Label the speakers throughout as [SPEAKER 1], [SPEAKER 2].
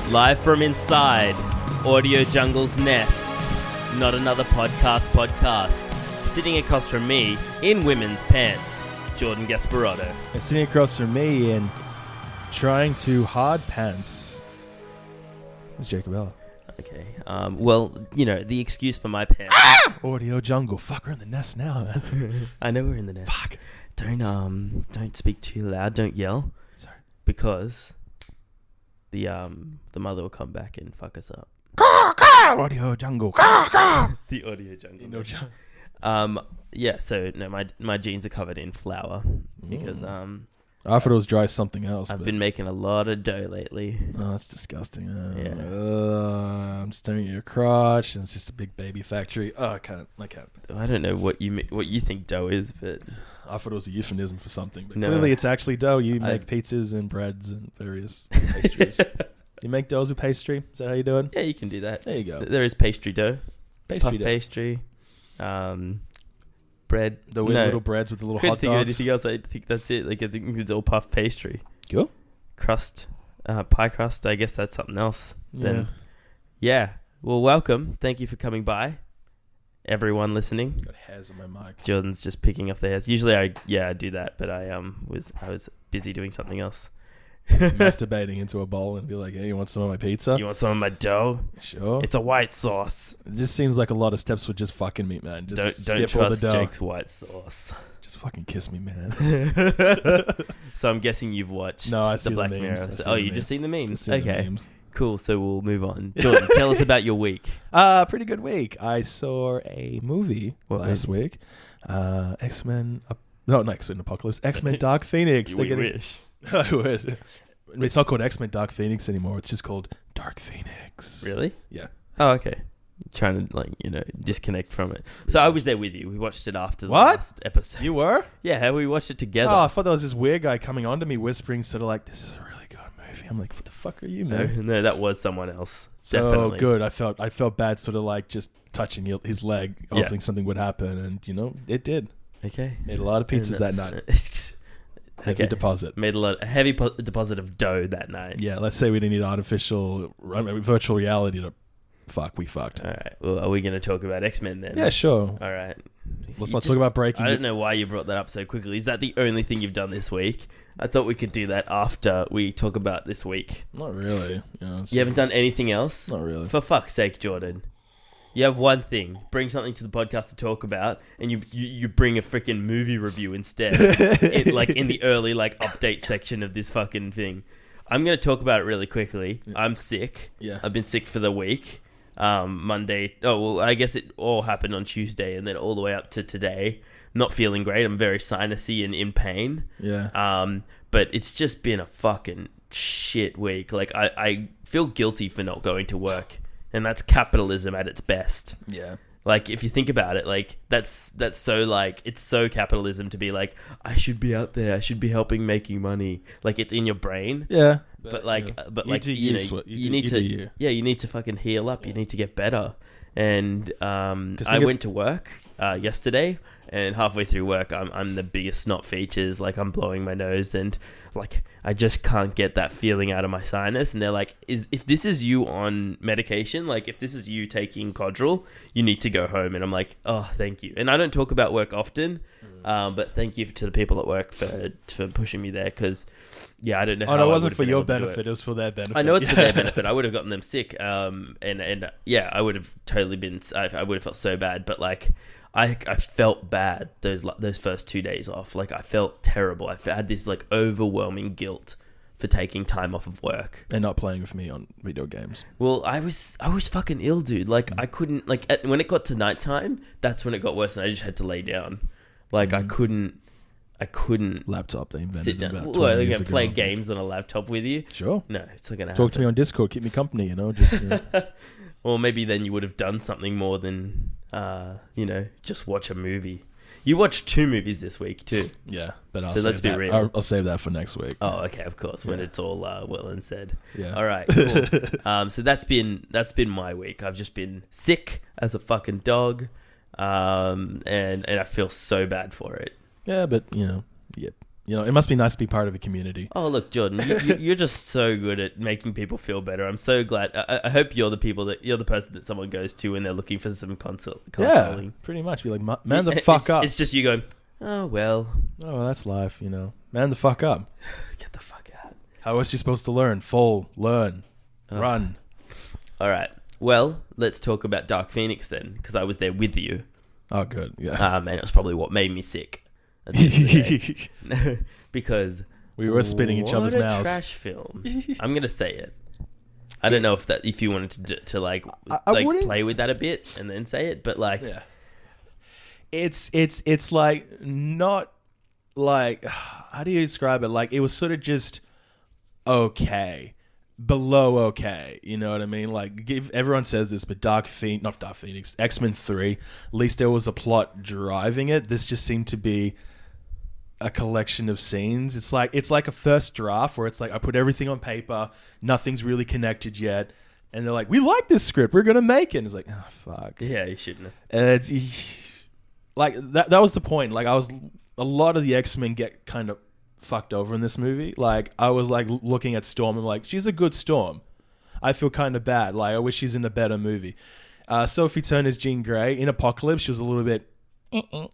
[SPEAKER 1] Live from inside Audio Jungle's nest. Not another podcast. Sitting across from me in women's pants, Jordan Gasparotto.
[SPEAKER 2] And sitting across from me in trying to hard pants is Jacob Ella.
[SPEAKER 1] Okay. Well, you know, the excuse for my pants.
[SPEAKER 2] Audio Jungle. Fuck, we're in the nest now, man.
[SPEAKER 1] I know we're in the nest.
[SPEAKER 2] Fuck.
[SPEAKER 1] Don't speak too loud. Don't yell.
[SPEAKER 2] Sorry.
[SPEAKER 1] Because the mother will come back and fuck us up.
[SPEAKER 2] Audio Jungle.
[SPEAKER 1] The Audio Jungle. Yeah, so no, my jeans are covered in flour because
[SPEAKER 2] I thought it was dry something else.
[SPEAKER 1] I've been making a lot of dough lately.
[SPEAKER 2] Oh, that's disgusting.
[SPEAKER 1] Yeah.
[SPEAKER 2] I'm staring at your crotch, and it's just a big baby factory. Oh, I can't.
[SPEAKER 1] I don't know what you think dough is, but
[SPEAKER 2] I thought it was a euphemism for something. But
[SPEAKER 1] no.
[SPEAKER 2] clearly, it's actually dough. You make pizzas and breads and various pastries. You make doughs with pastry. Is that how you do it?
[SPEAKER 1] Yeah, you can do that.
[SPEAKER 2] There you go.
[SPEAKER 1] There is pastry dough,
[SPEAKER 2] Pastry dough.
[SPEAKER 1] pastry, bread.
[SPEAKER 2] The weird little breads with the little hot
[SPEAKER 1] Couldn't think of
[SPEAKER 2] dogs.
[SPEAKER 1] anything else. I think that's it. Like I think it's all puff pastry.
[SPEAKER 2] Cool.
[SPEAKER 1] Crust, pie crust. I guess that's something else.
[SPEAKER 2] Yeah.
[SPEAKER 1] Then, yeah. Well, welcome. Thank you for coming by, everyone listening.
[SPEAKER 2] Got hairs on my mic.
[SPEAKER 1] Jordan's just picking up the hairs. Usually, I do that, but I was busy doing something else.
[SPEAKER 2] Masturbating into a bowl and be like, hey, you want some of my pizza?
[SPEAKER 1] You want some of my dough?
[SPEAKER 2] Sure.
[SPEAKER 1] It's a white sauce.
[SPEAKER 2] It just seems like a lot of steps for just fucking me, man. Just
[SPEAKER 1] Don't
[SPEAKER 2] skip all the
[SPEAKER 1] trust
[SPEAKER 2] dough.
[SPEAKER 1] Jake's white sauce.
[SPEAKER 2] Just fucking kiss me, man.
[SPEAKER 1] So I'm guessing you've watched
[SPEAKER 2] No, I
[SPEAKER 1] the
[SPEAKER 2] see
[SPEAKER 1] Black
[SPEAKER 2] the memes.
[SPEAKER 1] Mirror.
[SPEAKER 2] I see
[SPEAKER 1] Oh,
[SPEAKER 2] the
[SPEAKER 1] you've
[SPEAKER 2] memes.
[SPEAKER 1] just seen the memes?
[SPEAKER 2] Seen the
[SPEAKER 1] Okay,
[SPEAKER 2] memes.
[SPEAKER 1] cool. So we'll move on. Jordan, tell us about your week.
[SPEAKER 2] Pretty good week. I saw a movie last week. X-Men. Not X-Men Apocalypse. X-Men Dark Phoenix.
[SPEAKER 1] We wish.
[SPEAKER 2] I would. It's not called X-Men Dark Phoenix anymore. It's just called Dark Phoenix.
[SPEAKER 1] Really?
[SPEAKER 2] Yeah.
[SPEAKER 1] Oh, okay. Trying to disconnect from it. So I was there with you. We watched it after the
[SPEAKER 2] What?
[SPEAKER 1] last episode.
[SPEAKER 2] You were?
[SPEAKER 1] Yeah, we watched it together.
[SPEAKER 2] Oh, I thought there was this weird guy coming on to me whispering sort of like, this is a really good movie. I'm like, what the fuck are you, man?
[SPEAKER 1] No, that was someone else.
[SPEAKER 2] So
[SPEAKER 1] Definitely.
[SPEAKER 2] good. I felt bad sort of like just touching his leg, hoping something would happen. And, it did.
[SPEAKER 1] Okay.
[SPEAKER 2] Made a lot of pizzas that night. Heavy deposit.
[SPEAKER 1] Made a heavy deposit of dough that night.
[SPEAKER 2] Yeah, let's say we didn't need virtual reality to we fucked.
[SPEAKER 1] All right. Well, are we going to talk about X-Men then?
[SPEAKER 2] Yeah, sure.
[SPEAKER 1] All right.
[SPEAKER 2] Let's not talk about breaking.
[SPEAKER 1] I don't know why you brought that up so quickly. Is that the only thing you've done this week? I thought we could do that after we talk about this week.
[SPEAKER 2] Not really.
[SPEAKER 1] You haven't done anything else?
[SPEAKER 2] Not really.
[SPEAKER 1] For fuck's sake, Jordan. You have one thing. Bring something to the podcast to talk about, and you bring a freaking movie review instead. In the early update section of this fucking thing. I'm going to talk about it really quickly. Yeah. I'm sick.
[SPEAKER 2] Yeah.
[SPEAKER 1] I've been sick for the week. Monday. Oh, well, I guess it all happened on Tuesday and then all the way up to today. Not feeling great. I'm very sinusy and in pain.
[SPEAKER 2] Yeah.
[SPEAKER 1] But it's just been a fucking shit week. I feel guilty for not going to work. And that's capitalism at its best.
[SPEAKER 2] Yeah.
[SPEAKER 1] If you think about it, that's so it's so capitalism to be like, I should be out there, I should be helping making money. It's in your brain.
[SPEAKER 2] Yeah.
[SPEAKER 1] You need to fucking heal up. You need to get better. And I went to work yesterday, and halfway through work, I'm the biggest snot features. I'm blowing my nose, and I just can't get that feeling out of my sinus. And they're like, if this is you on medication, if this is you taking Codral, you need to go home. And I'm like, oh, thank you. And I don't talk about work often, but thank you to the people at work for pushing me there, because I don't know.
[SPEAKER 2] Oh, no, it wasn't for your benefit. It was for their benefit.
[SPEAKER 1] I know it's for their benefit. I would have gotten them sick, and I would have totally been. I would have felt so bad, but I felt bad those first 2 days off. I felt terrible. I had this overwhelming guilt for taking time off of work
[SPEAKER 2] and not playing with me on video games.
[SPEAKER 1] Well, I was fucking ill, dude. I couldn't when it got to nighttime, that's when it got worse, and I just had to lay down. I couldn't
[SPEAKER 2] laptop they invented
[SPEAKER 1] sit down.
[SPEAKER 2] about 20
[SPEAKER 1] Well, they're
[SPEAKER 2] years
[SPEAKER 1] gonna
[SPEAKER 2] ago.
[SPEAKER 1] play games on a laptop with you.
[SPEAKER 2] Sure.
[SPEAKER 1] No, it's not gonna
[SPEAKER 2] Talk
[SPEAKER 1] happen.
[SPEAKER 2] to me on Discord. Keep me company. Just.
[SPEAKER 1] Or maybe then you would have done something more than just watch a movie. You watched 2 movies this week too.
[SPEAKER 2] Yeah, but
[SPEAKER 1] let's be real.
[SPEAKER 2] I'll save that for next week.
[SPEAKER 1] Oh, okay, of course, when it's all well and said.
[SPEAKER 2] Yeah.
[SPEAKER 1] All right, cool. So that's been my week. I've just been sick as a fucking dog, and I feel so bad for it.
[SPEAKER 2] Yeah, but it must be nice to be part of a community.
[SPEAKER 1] Oh, look, Jordan, you're just so good at making people feel better. I'm so glad. I hope you're the person that someone goes to when they're looking for some consoling.
[SPEAKER 2] Yeah, pretty much. Be like, man the fuck up.
[SPEAKER 1] It's just you going, oh, well,
[SPEAKER 2] that's life, Man the fuck up.
[SPEAKER 1] Get the fuck out.
[SPEAKER 2] How else are you supposed to learn? Fall, learn, run.
[SPEAKER 1] All right. Well, let's talk about Dark Phoenix then, because I was there with you.
[SPEAKER 2] Oh, good. Yeah.
[SPEAKER 1] Man, it was probably what made me sick. At the end of the day. Because
[SPEAKER 2] we were spitting each other's mouths.
[SPEAKER 1] What a trash film. I'm gonna say it. I don't know if you wanted to like play with that a bit and then say it, but like,
[SPEAKER 2] it's like not like, how do you describe it? Like, it was sort of just okay. Below okay, you know what I mean? Like, everyone says this, but not Dark Phoenix, X-Men 3, at least there was a plot driving it. This just seemed to be a collection of scenes. It's like a first draft where it's like, I put everything on paper, nothing's really connected yet, and they're like, we like this script, we're gonna make it. And it's like, oh fuck.
[SPEAKER 1] Yeah, you shouldn't have.
[SPEAKER 2] And it's like that was the point. Like, a lot of the X-Men get kind of fucked over in this movie. Like, I was like looking at Storm and like, she's a good Storm. I feel kind of bad. Like, I wish she's in a better movie. Sophie Turner's Jean Grey in Apocalypse, she was a little bit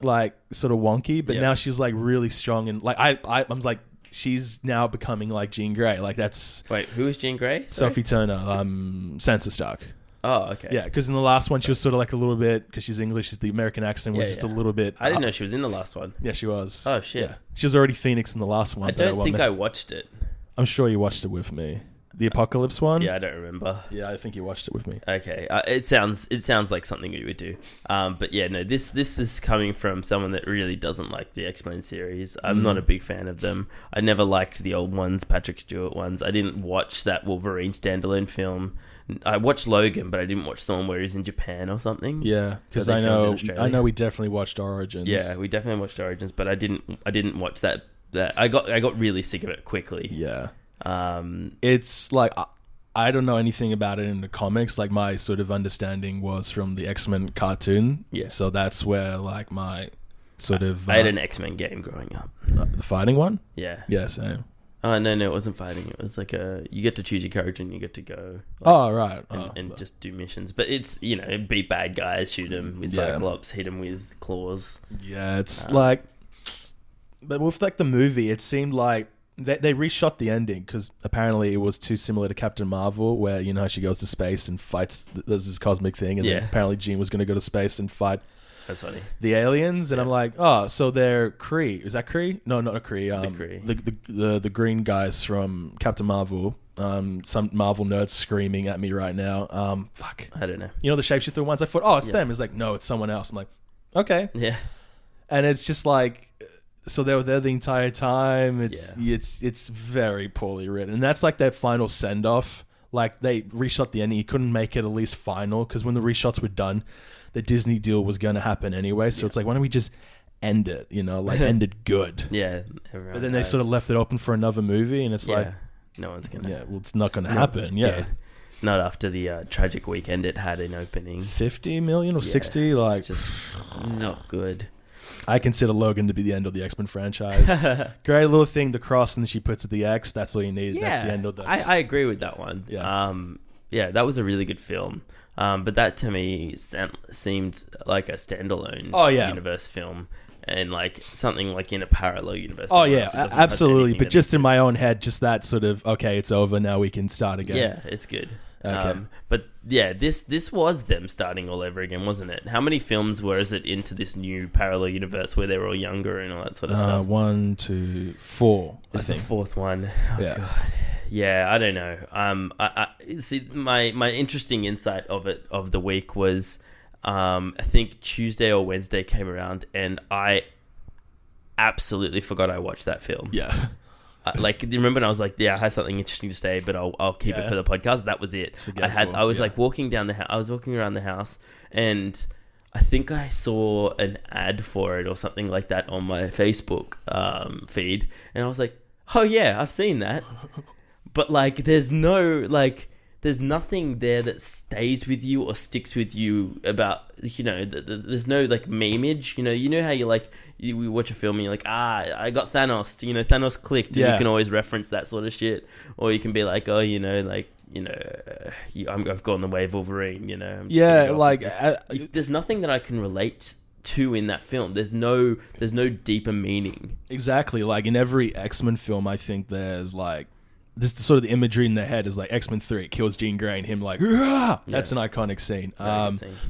[SPEAKER 2] like sort of wonky, but now she's like really strong, and like I'm like, she's now becoming like Jean Grey. Like, that's
[SPEAKER 1] wait, who is Jean Grey?
[SPEAKER 2] Sophie Turner, Sansa Stark.
[SPEAKER 1] Oh, okay.
[SPEAKER 2] Yeah, because in the last one, she was sort of like a little bit, because she's English, the American accent was just a little bit.
[SPEAKER 1] I didn't know she was in the last one.
[SPEAKER 2] Yeah, she was.
[SPEAKER 1] Oh, shit.
[SPEAKER 2] Yeah. She was already Phoenix in the last one.
[SPEAKER 1] I don't think I watched it.
[SPEAKER 2] I'm sure you watched it with me. The Apocalypse one?
[SPEAKER 1] Yeah, I don't remember.
[SPEAKER 2] Yeah, I think you watched it with me.
[SPEAKER 1] Okay. It sounds like something you would do. But yeah, no, this is coming from someone that really doesn't like the X-Men series. I'm not a big fan of them. I never liked the old ones, Patrick Stewart ones. I didn't watch that Wolverine standalone film. I watched Logan, but I didn't watch the one where he's in Japan or something.
[SPEAKER 2] Yeah, because I know we definitely watched Origins.
[SPEAKER 1] Yeah, we definitely watched Origins, but I didn't watch that. I got really sick of it quickly.
[SPEAKER 2] Yeah. It's like, I don't know anything about it in the comics. Like, my sort of understanding was from the X-Men cartoon. Yeah. So that's where like my sort of...
[SPEAKER 1] I had an X-Men game growing up.
[SPEAKER 2] The fighting one?
[SPEAKER 1] Yeah.
[SPEAKER 2] Yeah, same.
[SPEAKER 1] Oh, no, it wasn't fighting. It was like you get to choose your character and you get to go.
[SPEAKER 2] Like, right.
[SPEAKER 1] And just do missions. But it's, beat bad guys, shoot them with Cyclops, hit them with claws.
[SPEAKER 2] Yeah, it's like... But with like the movie, it seemed like they reshot the ending because apparently it was too similar to Captain Marvel, where she goes to space and fights. There's this cosmic thing, and then apparently Jean was going to go to space and fight.
[SPEAKER 1] That's funny.
[SPEAKER 2] The aliens, and I'm like, oh, so they're Kree. Is that Kree? No, not a Kree. The green guys from Captain Marvel. Some Marvel nerds screaming at me right now. Fuck.
[SPEAKER 1] I don't know.
[SPEAKER 2] The shapeshifter ones. I thought, oh, it's them. It's like, no, it's someone else. I'm like, okay.
[SPEAKER 1] Yeah.
[SPEAKER 2] And it's just like, so they were there the entire time. It's very poorly written, and that's like their final send off. Like, they reshot the ending. You couldn't make it at least final because when the reshots were done, the Disney deal was going to happen anyway. So it's like, why don't we just end it? End it good.
[SPEAKER 1] Yeah.
[SPEAKER 2] But then they sort of left it open for another movie, and it's like,
[SPEAKER 1] no one's gonna.
[SPEAKER 2] Yeah, well, it's not going to happen. Yeah.
[SPEAKER 1] Not after the tragic weekend it had in opening.
[SPEAKER 2] 50 million or 60, like,
[SPEAKER 1] just not good.
[SPEAKER 2] I consider Logan to be the end of the X-Men franchise. Great little thing, the cross, and then she puts it the X. That's all you need.
[SPEAKER 1] Yeah,
[SPEAKER 2] that's the end of the...
[SPEAKER 1] I agree with that one. Yeah. That was a really good film. But that to me seemed like a standalone universe film. And like something like in a parallel universe.
[SPEAKER 2] Oh yeah, absolutely. But just in my own head, just that sort of, okay, it's over, now we can start again.
[SPEAKER 1] Yeah, it's good.
[SPEAKER 2] Okay.
[SPEAKER 1] But yeah, this was them starting all over again, wasn't it? How many films was it into this new parallel universe where they were all younger and all that sort of stuff?
[SPEAKER 2] 1, 2, 4.
[SPEAKER 1] It's the fourth one. Oh,
[SPEAKER 2] yeah.
[SPEAKER 1] God. Yeah, I don't know. I see my interesting insight of the week was, I think Tuesday or Wednesday came around and I absolutely forgot I watched that film.
[SPEAKER 2] Yeah.
[SPEAKER 1] Like, remember when I was like, I have something interesting to say, but I'll keep it for the podcast. That was it. I was like walking down the house. I was walking around the house, and I think I saw an ad for it or something like that on my Facebook feed, and I was like, oh yeah, I've seen that. But like, there's there's nothing there that stays with you or sticks with you about, there's no like memeage, you know how you watch a film and you're like, I got Thanos, Thanos clicked, and you can always reference that sort of shit, or you can be like, oh, I've gone the way of Wolverine,
[SPEAKER 2] there's
[SPEAKER 1] nothing that I can relate to in that film. There's no deeper meaning.
[SPEAKER 2] Exactly. Like in every X-Men film, I think there's like this sort of the imagery in their head is like X-Men 3 kills Jean Grey and him like, that's an iconic scene.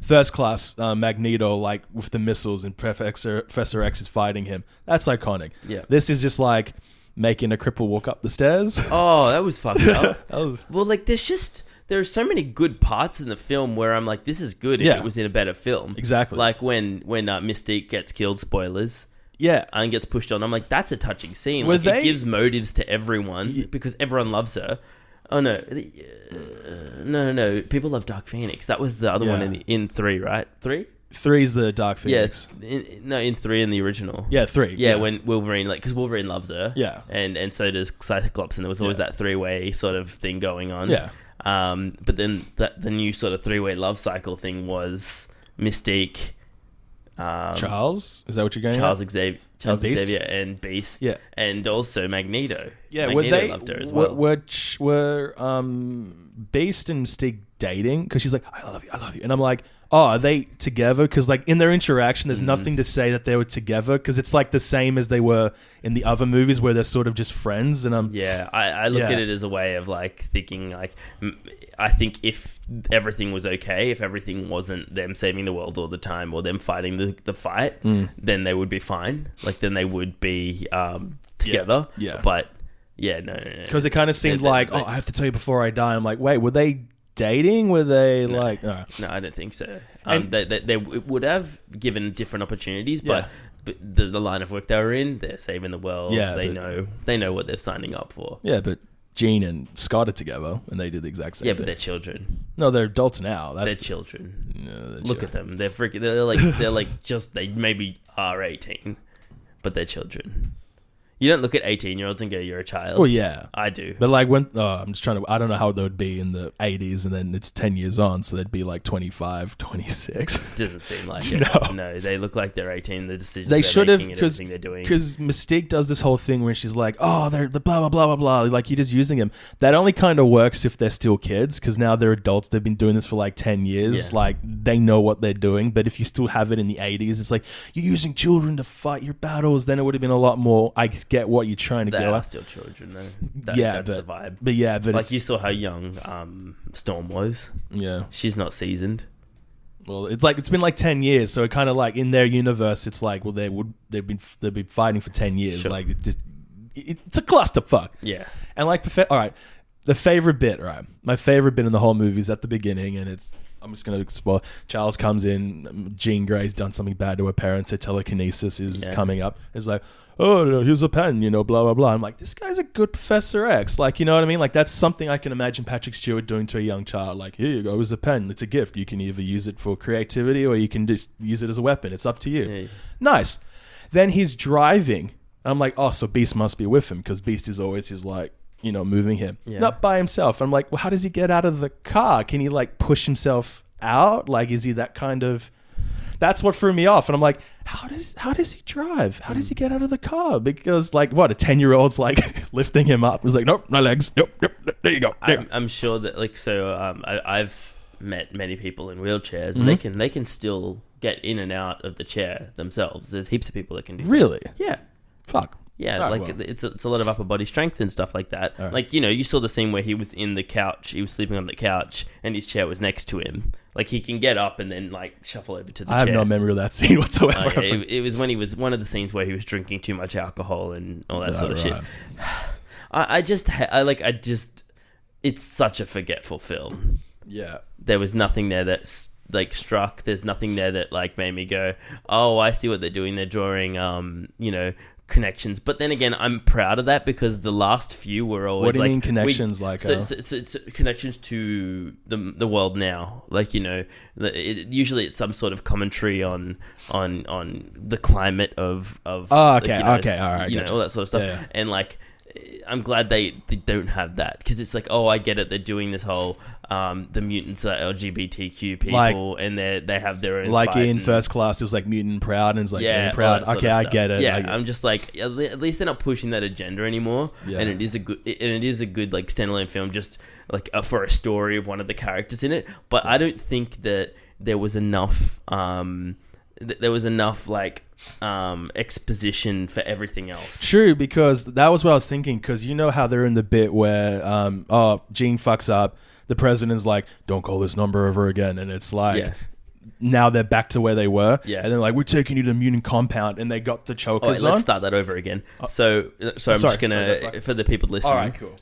[SPEAKER 2] First Class, Magneto like with the missiles and Professor X is fighting him. That's iconic.
[SPEAKER 1] Yeah.
[SPEAKER 2] This is just like making a cripple walk up the stairs.
[SPEAKER 1] Oh, that was fucked up. Well, like there are so many good parts in the film where I'm like, this is good if it was in a better film.
[SPEAKER 2] Exactly.
[SPEAKER 1] Like when Mystique gets killed, spoilers.
[SPEAKER 2] Yeah.
[SPEAKER 1] And gets pushed on. I'm like, that's a touching scene. Like, it gives motives to everyone because everyone loves her. Oh, no. No. People love Dark Phoenix. That was the other one in 3, right? 3?
[SPEAKER 2] 3's the Dark Phoenix.
[SPEAKER 1] Yeah. In 3 in the original.
[SPEAKER 2] Yeah, 3.
[SPEAKER 1] Yeah, when Wolverine, because Wolverine loves her.
[SPEAKER 2] Yeah.
[SPEAKER 1] And so does Cyclops. And there was always that 3-way sort of thing going on.
[SPEAKER 2] Yeah.
[SPEAKER 1] But then the new sort of 3-way love cycle thing was Mystique,
[SPEAKER 2] Charles, is that what you're going
[SPEAKER 1] Charles
[SPEAKER 2] at?
[SPEAKER 1] Xavier and Beast, and also Magneto.
[SPEAKER 2] Yeah,
[SPEAKER 1] Magneto loved her as well.
[SPEAKER 2] Were Beast and Mystique dating? Because she's like, I love you, and I'm like, oh, are they together? Because like in their interaction, there's nothing to say that they were together, because it's like the same as they were in the other movies where they're sort of just friends. And
[SPEAKER 1] I look at it as a way of like thinking like, I think if everything was okay, if everything wasn't them saving the world all the time or them fighting the fight, then they would be fine. Like then they would be together.
[SPEAKER 2] Yeah.
[SPEAKER 1] But no.
[SPEAKER 2] Because it kind of seemed like, I have to tell you before I die. I'm like, wait, were they dating? Were they no,
[SPEAKER 1] I don't think so. They would have given different opportunities, but the line of work they were in, they're saving the world. They know what they're signing up for.
[SPEAKER 2] Yeah, but Jean and Scott are together and they do the exact same thing.
[SPEAKER 1] But they're children.
[SPEAKER 2] No, they're adults now.
[SPEAKER 1] They're children.
[SPEAKER 2] No,
[SPEAKER 1] Look at them. They're freaking. They're like just they maybe are 18, but they're children. You don't look at 18-year-olds and go, you're a child.
[SPEAKER 2] Well, yeah.
[SPEAKER 1] I do.
[SPEAKER 2] But like when, I'm just trying to, I don't know how they would be in the 80s and then it's 10 years on, so they'd be like 25, 26.
[SPEAKER 1] Doesn't seem like it. No, they look like they're 18. The decisions
[SPEAKER 2] they should have,
[SPEAKER 1] because everything they're doing.
[SPEAKER 2] Because Mystique does this whole thing where she's like, oh, they're the blah, blah, blah, blah, blah. Like, you're just using them. That only kind of works if they're still kids, because now they're adults. They've been doing this for like 10 years. Yeah. Like, they know what they're doing. But if you still have it in the 80s, it's like, you're using children to fight your battles. Then it would have been a lot more, I get what you're trying to
[SPEAKER 1] they
[SPEAKER 2] go.
[SPEAKER 1] Are still children though. That's the vibe.
[SPEAKER 2] But
[SPEAKER 1] like you saw how young Storm was.
[SPEAKER 2] Yeah,
[SPEAKER 1] she's not seasoned.
[SPEAKER 2] Well, it's like it's been like 10 years, so it kind of like in their universe, it's like, well, they've been fighting for 10 years. Sure. Like it's a clusterfuck.
[SPEAKER 1] Yeah,
[SPEAKER 2] and like all right, the favorite bit, right? My favorite bit in the whole movie is at the beginning, and I'm just going to spoil. Charles comes in. Jean Grey's done something bad to her parents. Her telekinesis is coming up. It's like, oh, here's a pen, blah, blah, blah. I'm like, this guy's a good Professor X. Like, you know what I mean? Like, that's something I can imagine Patrick Stewart doing to a young child. Like, here you go, here's a pen. It's a gift. You can either use it for creativity or you can just use it as a weapon. It's up to you. Yeah. Nice. Then he's driving. And I'm like, oh, so Beast must be with him, because Beast is always just like, moving him. Yeah. Not by himself. I'm like, well, how does he get out of the car? Can he like push himself out? Like, is he that kind of... That's what threw me off. And I'm like, how does he drive? How does he get out of the car? Because like, what, a 10-year-old's like lifting him up. It was like, nope, my legs. Nope, there you go.
[SPEAKER 1] I'm sure that like, so I've met many people in wheelchairs, and they can still get in and out of the chair themselves. There's heaps of people that can do that.
[SPEAKER 2] Really?
[SPEAKER 1] Yeah.
[SPEAKER 2] Fuck.
[SPEAKER 1] Yeah, right, like it's a lot of upper body strength and stuff like that. Right. Like, you saw the scene where he was in the couch, he was sleeping on the couch, and his chair was next to him. Like, he can get up and then like shuffle over to the chair.
[SPEAKER 2] I have no memory of that scene whatsoever.
[SPEAKER 1] It was when he was one of the scenes where he was drinking too much alcohol and all that sort of shit. I just it's such a forgetful film.
[SPEAKER 2] Yeah,
[SPEAKER 1] there was nothing there that like struck. There's nothing there that like made me go, oh, I see what they're doing. They're drawing, connections. But then again, I'm proud of that, because the last few were always.
[SPEAKER 2] What do you mean connections?
[SPEAKER 1] So it's connections to the world now. Like, usually it's some sort of commentary on the climate of.
[SPEAKER 2] Oh, okay, all right,
[SPEAKER 1] all that sort of stuff.
[SPEAKER 2] Yeah.
[SPEAKER 1] And like, I'm glad they don't have that, because it's like, oh, I get it. They're doing this whole the mutants are LGBTQ people, and they have their own.
[SPEAKER 2] Like in First Class, it was like mutant proud, and it's like proud. Okay, I get it.
[SPEAKER 1] Yeah, I'm just like, at least they're not pushing that agenda anymore. Yeah. And it is a good like standalone film, just like for a story of one of the characters in it. But I don't think that there was enough. Like exposition for everything else.
[SPEAKER 2] True, because that was what I was thinking, because you know how they're in the bit where Gene fucks up, the president's like, don't call this number ever again, and it's like now they're back to where they were, and then like, we're taking you to the mutant compound, and they got the chokers on.
[SPEAKER 1] Let's start that over again. So I'm just gonna, for the people listening,
[SPEAKER 2] alright, cool.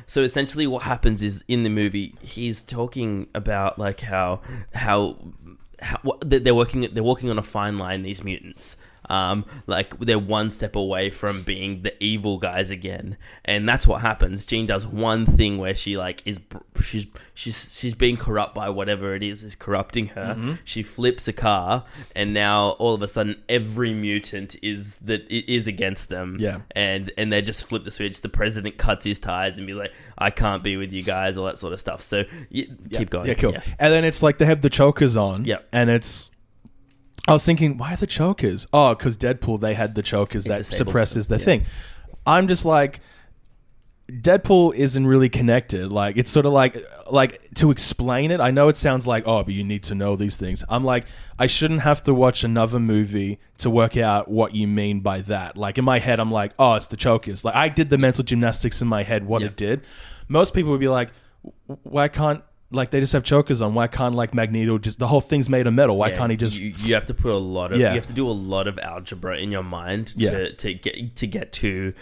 [SPEAKER 1] So essentially what happens is, in the movie, he's talking about like how they're walking on a fine line, these mutants. Like they're one step away from being the evil guys again, and that's what happens. Jean does one thing where she like she's being corrupt by whatever it is corrupting her. Mm-hmm. She flips a car, and now all of a sudden every mutant is against them. Yeah, and they just flip the switch. The president cuts his ties and be like, I can't be with you guys, all that sort of stuff. So keep going.
[SPEAKER 2] Yeah, cool. Yeah. And then it's like they have the chokers on. Yeah, and it's. I was thinking, why the chokers? Oh, because Deadpool, they had the chokers that suppresses their thing. I'm just like, Deadpool isn't really connected. Like, it's sort of like to explain it. I know it sounds like, oh, but you need to know these things. I'm like, I shouldn't have to watch another movie to work out what you mean by that. Like, in my head, I'm like, oh, it's the chokers. Like, I did the mental gymnastics in my head, what it did. Most people would be like, why can't, like, they just have chokers on. Why can't, like, Magneto just... The whole thing's made of metal. Why can't he just...
[SPEAKER 1] You have to put a lot of... You have to do a lot of algebra in your mind to get to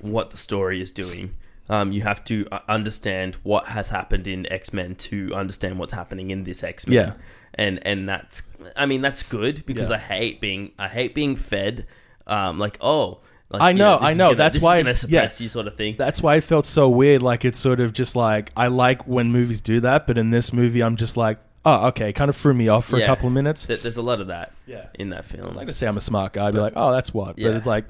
[SPEAKER 1] what the story is doing. You have to understand what has happened in X-Men to understand what's happening in this X-Men. Yeah. And that's... I mean, that's good, because I hate being fed, like, oh... Like,
[SPEAKER 2] I know. That's why
[SPEAKER 1] it's going to suppress you, sort of thing.
[SPEAKER 2] That's why it felt so weird. Like, it's sort of just like, I like when movies do that, but in this movie, I'm just like, oh, okay. It kind of threw me off for a couple of minutes.
[SPEAKER 1] There's a lot of that in that film.
[SPEAKER 2] It's like to say I'm a smart guy. I'd be like, oh, that's what. But it's like,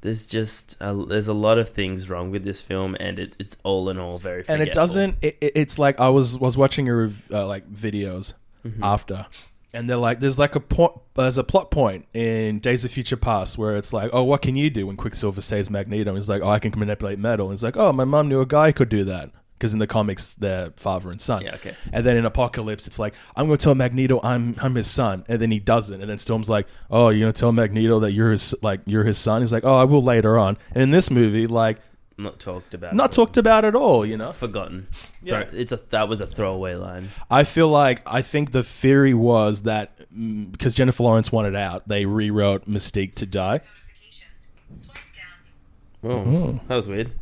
[SPEAKER 1] there's a lot of things wrong with this film, and it's all in all very forgetful.
[SPEAKER 2] And it doesn't. It's like I was watching like videos after. And they're like, there's a plot point in Days of Future Past where it's like, oh, what can you do when Quicksilver saves Magneto? And he's like, oh, I can manipulate metal. And he's like, oh, my mom knew a guy who could do that. Because in the comics, they're father and son. Yeah, okay. And then in Apocalypse, it's like, I'm going to tell Magneto I'm his son. And then he doesn't. And then Storm's like, oh, you're going to tell Magneto that you're his son? He's like, oh, I will later on. And in this movie, like...
[SPEAKER 1] Not talked about
[SPEAKER 2] at all, you know?
[SPEAKER 1] Forgotten. Yeah. Sorry, that was a throwaway line.
[SPEAKER 2] I think the theory was that because Jennifer Lawrence wanted out, they rewrote Mystique to die.
[SPEAKER 1] Oh, that was weird.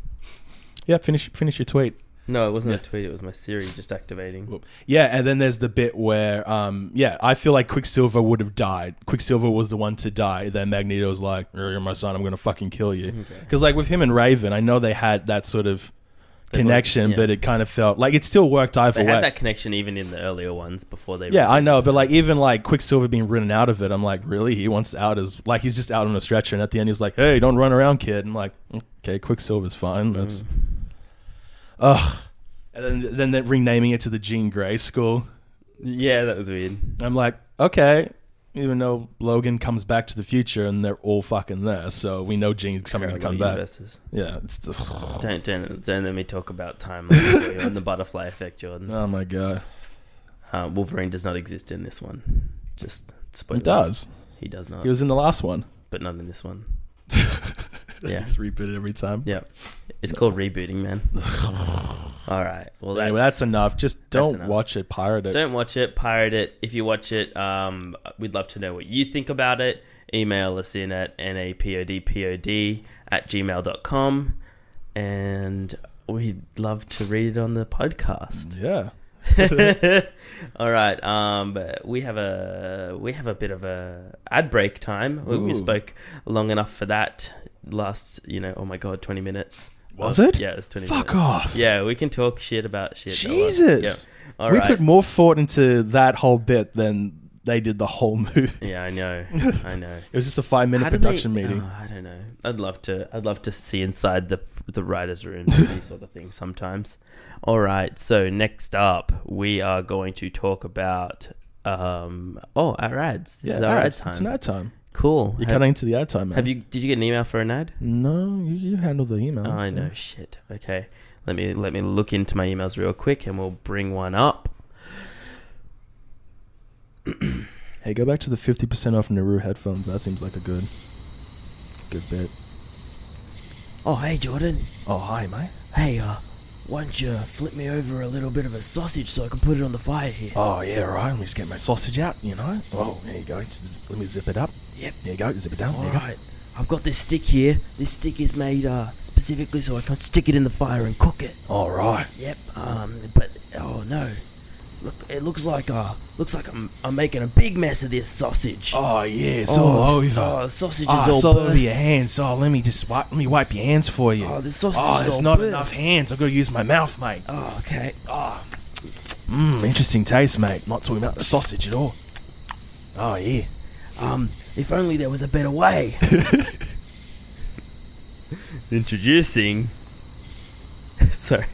[SPEAKER 2] Yeah, finish your tweet.
[SPEAKER 1] No, it wasn't a tweet. It was my Siri just activating.
[SPEAKER 2] Yeah, and then there's the bit where, I feel like Quicksilver would have died. Quicksilver was the one to die. Then Magneto's like, you're my son, I'm going to fucking kill you. Because like with him and Raven, I know they had that sort of connection, but it kind of felt like it still worked either way.
[SPEAKER 1] They had that connection even in the earlier ones before they...
[SPEAKER 2] Yeah, I know, but like even like Quicksilver being written out of it, I'm like, really? He wants out as... Like he's just out on a stretcher, and at the end he's like, hey, don't run around, kid. I'm like, okay, Quicksilver's fine. That's... Ugh. And then they're renaming it to the Jean Grey School.
[SPEAKER 1] Yeah, that was weird.
[SPEAKER 2] I'm like, okay, even though Logan comes back to the future and they're all fucking there, so we know Jean's going to come back. Yeah, it's the...
[SPEAKER 1] Don't let me talk about timelines and the butterfly effect, Jordan.
[SPEAKER 2] Oh my god.
[SPEAKER 1] Wolverine does not exist in this one. Just spoilers.
[SPEAKER 2] He does.
[SPEAKER 1] He does not.
[SPEAKER 2] He was in the last one,
[SPEAKER 1] but not in this one.
[SPEAKER 2] Yeah, just reboot it every time.
[SPEAKER 1] Yeah, it's called rebooting, man. All right. Well,
[SPEAKER 2] that's enough. Just don't watch it. Pirate it.
[SPEAKER 1] Don't watch it. Pirate it. If you watch it, we'd love to know what you think about it. Email us in at napodpod@gmail.com, and we'd love to read it on the podcast.
[SPEAKER 2] Yeah.
[SPEAKER 1] All right. But we have a bit of a ad break time. We spoke long enough for that last, oh my god, 20 minutes.
[SPEAKER 2] Was it?
[SPEAKER 1] Yeah, it was 20
[SPEAKER 2] minutes.
[SPEAKER 1] Fuck off. Yeah, we can talk shit about shit.
[SPEAKER 2] Jesus. Yeah. All right. We put more thought into that whole bit than they did the whole movie.
[SPEAKER 1] Yeah, I know.
[SPEAKER 2] It was just a 5-minute production meeting.
[SPEAKER 1] I don't know. I'd love to see inside the writers' room for these sort of things sometimes. All right. So next up, we are going to talk about our ads. This is our ad time.
[SPEAKER 2] It's an ad time.
[SPEAKER 1] Cool.
[SPEAKER 2] You're cutting into the ad time, man.
[SPEAKER 1] Did you get an email for an ad?
[SPEAKER 2] No, you handle the emails.
[SPEAKER 1] Oh, I know. Shit. Okay. Let me look into my emails real quick, and we'll bring one up.
[SPEAKER 2] Hey, go back to the 50% off Nauru headphones. That seems like a good bit.
[SPEAKER 1] Oh, hey, Jordan.
[SPEAKER 2] Oh, hi, mate.
[SPEAKER 1] Hey, why don't you flip me over a little bit of a sausage so I can put it on the fire here?
[SPEAKER 2] Oh, yeah, right. Let me just get my sausage out, Oh, there you go. Let me zip it up.
[SPEAKER 1] Yep.
[SPEAKER 2] There you go. Zip it down.
[SPEAKER 1] All right. I've got this stick here. This stick is made specifically so I can stick it in the fire and cook it.
[SPEAKER 2] All right.
[SPEAKER 1] Yep. But oh no, look! It looks like I'm making a big mess of this sausage.
[SPEAKER 2] Oh yeah, it's all over.
[SPEAKER 1] Oh, the sausage is
[SPEAKER 2] all
[SPEAKER 1] burst.
[SPEAKER 2] over your hands. Oh, let me wipe your hands for you.
[SPEAKER 1] Oh, the sausage is
[SPEAKER 2] there's
[SPEAKER 1] all
[SPEAKER 2] not
[SPEAKER 1] burst.
[SPEAKER 2] enough hands. I've got to use my mouth, mate.
[SPEAKER 1] Oh, okay.
[SPEAKER 2] Oh, interesting taste, mate. Not talking about the sausage at all. Oh yeah.
[SPEAKER 1] If only there was a better way. Introducing. Sorry,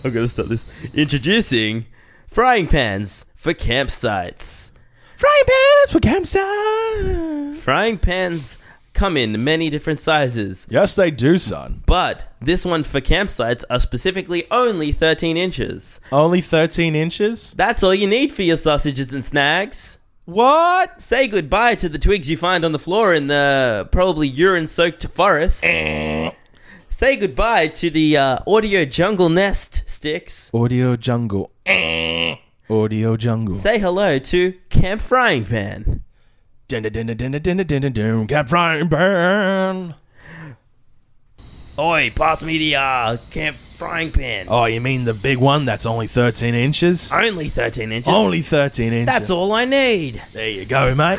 [SPEAKER 1] I'm gonna stop this. Introducing frying pans for campsites.
[SPEAKER 2] Frying pans for campsites.
[SPEAKER 1] Frying pans come in many different sizes.
[SPEAKER 2] Yes, they do, son.
[SPEAKER 1] But this one for campsites are specifically only 13 inches.
[SPEAKER 2] Only 13 inches?
[SPEAKER 1] That's all you need for your sausages and snags.
[SPEAKER 2] What?
[SPEAKER 1] Say goodbye to the twigs you find on the floor in the probably urine-soaked forest. Say goodbye to the Audio Jungle Nest sticks.
[SPEAKER 2] Audio Jungle. Audio Jungle.
[SPEAKER 1] Say hello to Camp Frying Pan.
[SPEAKER 2] Camp Frying Pan.
[SPEAKER 1] Oi, pass me the Camp Frying Pan.
[SPEAKER 2] Oh, you mean the big one that's only 13 inches?
[SPEAKER 1] Only 13 inches.
[SPEAKER 2] Only 13 inches.
[SPEAKER 1] That's all I need.
[SPEAKER 2] There you go, mate.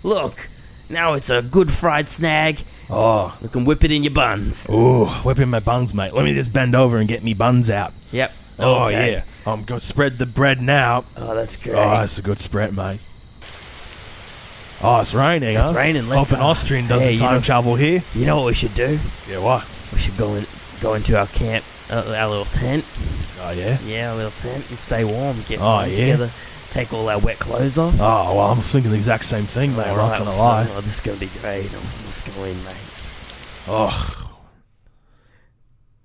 [SPEAKER 1] Look, now it's a good fried snag.
[SPEAKER 2] Oh.
[SPEAKER 1] You can whip it in your buns.
[SPEAKER 2] Ooh, whipping my buns, mate. Let me just bend over and get me buns out.
[SPEAKER 1] Yep.
[SPEAKER 2] Oh,
[SPEAKER 1] okay.
[SPEAKER 2] yeah. I'm going to spread the bread now.
[SPEAKER 1] Oh, that's great.
[SPEAKER 2] Oh, that's a good spread, mate. Oh, it's raining, huh?
[SPEAKER 1] It's raining.
[SPEAKER 2] Hope an Austrian doesn't time travel here.
[SPEAKER 1] You know what we should do?
[SPEAKER 2] Yeah, what?
[SPEAKER 1] We should go into our camp, our little tent.
[SPEAKER 2] Oh, yeah?
[SPEAKER 1] Yeah, our little tent and stay warm. Get
[SPEAKER 2] warm
[SPEAKER 1] together. Take all our wet clothes off.
[SPEAKER 2] Oh, well, I'm thinking the exact same thing, mate. I'm not going to lie.
[SPEAKER 1] Oh, this is going to be great. Let's go in, mate.
[SPEAKER 2] Oh.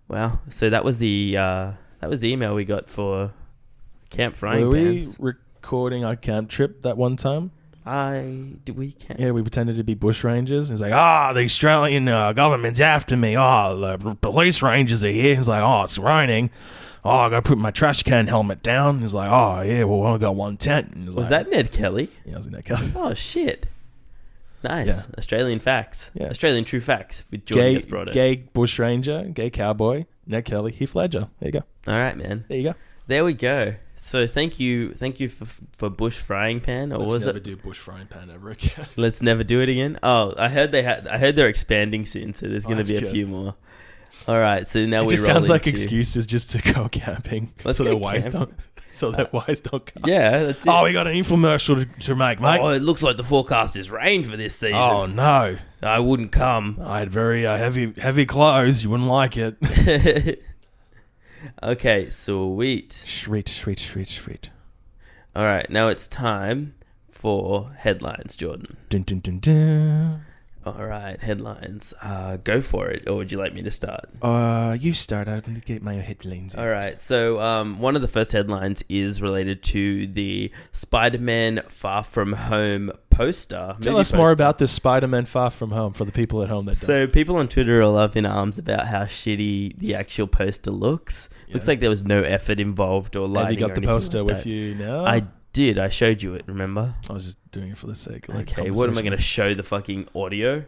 [SPEAKER 1] Well, so that was the email we got for Camp Frying
[SPEAKER 2] Were
[SPEAKER 1] Pans.
[SPEAKER 2] we recording our camp trip that one time?
[SPEAKER 1] Did we camp?
[SPEAKER 2] Yeah, we pretended to be bush rangers. He's like, the Australian government's after me. Oh, the police rangers are here. He's like, it's raining. Oh, I got to put my trash can helmet down. He's like, yeah, well, we only got one tent.
[SPEAKER 1] Was that Ned Kelly?
[SPEAKER 2] Yeah, I was in Ned Kelly.
[SPEAKER 1] Oh, shit. Nice.
[SPEAKER 2] Yeah.
[SPEAKER 1] Australian facts.
[SPEAKER 2] Yeah.
[SPEAKER 1] Australian true facts with Jordan gets brought in.
[SPEAKER 2] Gay bush ranger, gay cowboy, Ned Kelly, Heath Ledger. There you go.
[SPEAKER 1] All right, man.
[SPEAKER 2] There you go.
[SPEAKER 1] There we go. So thank you for bush frying pan, or
[SPEAKER 2] Let's never do bush frying pan ever again.
[SPEAKER 1] Let's never do it again. Oh, I heard they're expanding soon, so there's going to be a few more. All right, so now we
[SPEAKER 2] sounds like excuses just to go camping.
[SPEAKER 1] Let's
[SPEAKER 2] so
[SPEAKER 1] go
[SPEAKER 2] their wives don't come.
[SPEAKER 1] Yeah, that's it.
[SPEAKER 2] Oh, we got an infomercial to make, mate.
[SPEAKER 1] Oh, it looks like the forecast is rain for this season.
[SPEAKER 2] Oh no,
[SPEAKER 1] I wouldn't come.
[SPEAKER 2] I had very heavy clothes. You wouldn't like it.
[SPEAKER 1] Okay, sweet.
[SPEAKER 2] Sweet.
[SPEAKER 1] All right, now it's time for headlines, Jordan.
[SPEAKER 2] Dun, dun, dun, dun.
[SPEAKER 1] All right, headlines. Go for it, or would you like me to start?
[SPEAKER 2] You start. I'm going to get my headlines out.
[SPEAKER 1] All right, so one of the first headlines is related to the Spider-Man Far From Home poster.
[SPEAKER 2] Tell us more about this Spider-Man Far From Home for the people at home that don't.
[SPEAKER 1] So people on Twitter are up in arms about how shitty the actual poster looks. Yeah. Looks like there was no effort involved or lighting.
[SPEAKER 2] Have you got the poster with you now?
[SPEAKER 1] I did. I showed you it, remember?
[SPEAKER 2] I was just doing it for the sake of
[SPEAKER 1] okay, what am I going to show the fucking audio?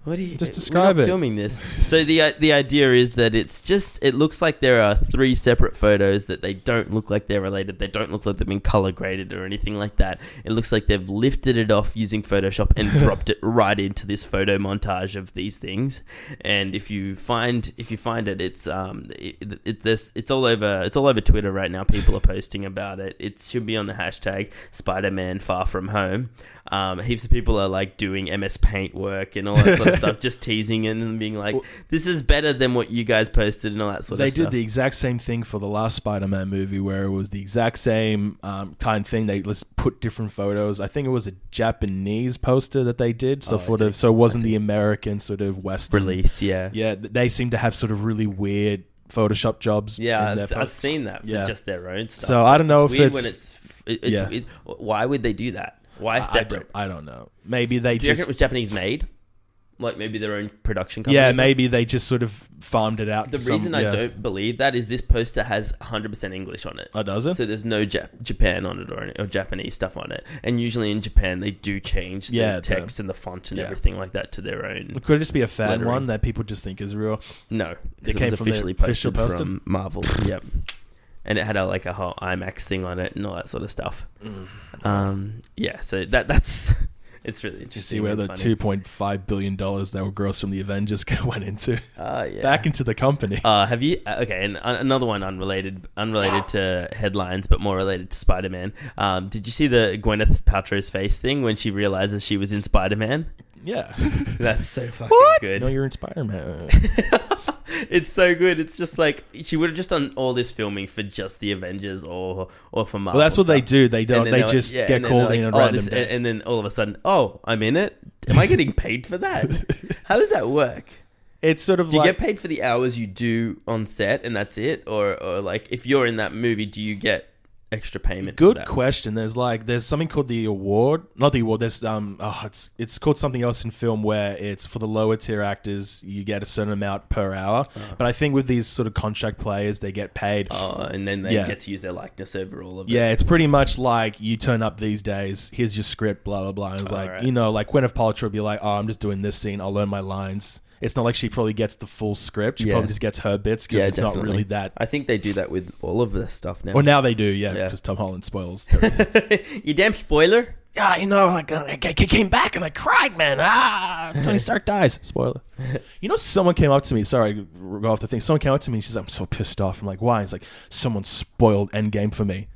[SPEAKER 1] What do you
[SPEAKER 2] just describe
[SPEAKER 1] we're not
[SPEAKER 2] it?
[SPEAKER 1] Filming this. So the idea is that it looks like there are 3 separate photos that they don't look like they're related. They don't look like they've been color graded or anything like that. It looks like they've lifted it off using Photoshop and dropped it right into this photo montage of these things. And if you find it, it's all over Twitter right now. People are posting about it. It should be on the hashtag Spider-Man Far From Home. Heaps of people are like doing MS Paint work and all that sort of stuff, just teasing it and being like, this is better than what you guys posted and all that sort of stuff.
[SPEAKER 2] They did the exact same thing for the last Spider-Man movie where it was the exact same kind of thing. Let's put different photos. I think it was a Japanese poster that they did. So so it wasn't the American sort of Western
[SPEAKER 1] release. Yeah.
[SPEAKER 2] Yeah. They seem to have sort of really weird Photoshop jobs.
[SPEAKER 1] Yeah. I've seen that for just their own stuff.
[SPEAKER 2] So I don't know if
[SPEAKER 1] why would they do that? Why separate?
[SPEAKER 2] I don't know. Maybe they
[SPEAKER 1] do you reckon it was Japanese made? Like maybe their own production company?
[SPEAKER 2] Yeah, maybe they just sort of farmed it out.
[SPEAKER 1] The reason I don't believe that is this poster has 100% English on it.
[SPEAKER 2] Oh, does it?
[SPEAKER 1] So there's no Japan on it or Japanese stuff on it. And usually in Japan, they do change the text and the font and everything like that to their own.
[SPEAKER 2] Could it just be a fan one that people just think is real?
[SPEAKER 1] No. It came was officially posted from Marvel. Yep. And it had a whole IMAX thing on it and all that sort of stuff. So that's it's really interesting.
[SPEAKER 2] See where the $2.5 billion that were grossed from the Avengers went into. Back into the company.
[SPEAKER 1] Have you? Okay, and another one unrelated to headlines, but more related to Spider-Man. Did you see the Gwyneth Paltrow's face thing when she realizes she was in Spider-Man?
[SPEAKER 2] Yeah. That's
[SPEAKER 1] so fucking good.
[SPEAKER 2] No, you're in Spider-Man.
[SPEAKER 1] It's so good. It's just like she would have just done all this filming for just the Avengers or for Marvel.
[SPEAKER 2] Well, that's what they do. They don't. They just get called in a random day.
[SPEAKER 1] And then all of a sudden, I'm in it. Am I getting paid for that? How does that work?
[SPEAKER 2] It's sort of
[SPEAKER 1] do you get paid for the hours you do on set and that's it, or like if you're in that movie, do you get extra payment?
[SPEAKER 2] Good question. There's something called the award, not the award. There's it's called something else in film where it's for the lower tier actors. You get a certain amount per hour, but I think with these sort of contract players, they get paid.
[SPEAKER 1] And then they get to use their likeness over all of it.
[SPEAKER 2] Yeah, it's pretty much like you turn up these days. Here's your script, blah blah blah. And it's like like Gwyneth Paltrow will be like, I'm just doing this scene. I'll learn my lines. It's not like she probably gets the full script. She probably just gets her bits because it's not really that.
[SPEAKER 1] I think they do that with all of this stuff now.
[SPEAKER 2] Well, now they do, because Tom Holland spoils.
[SPEAKER 1] You damn spoiler.
[SPEAKER 2] Yeah, I came back and I cried, man. Tony Stark dies. Spoiler. Someone came up to me. Sorry, go off the thing. Someone came up to me and she's like, I'm so pissed off. I'm like, why? It's like, someone spoiled Endgame for me.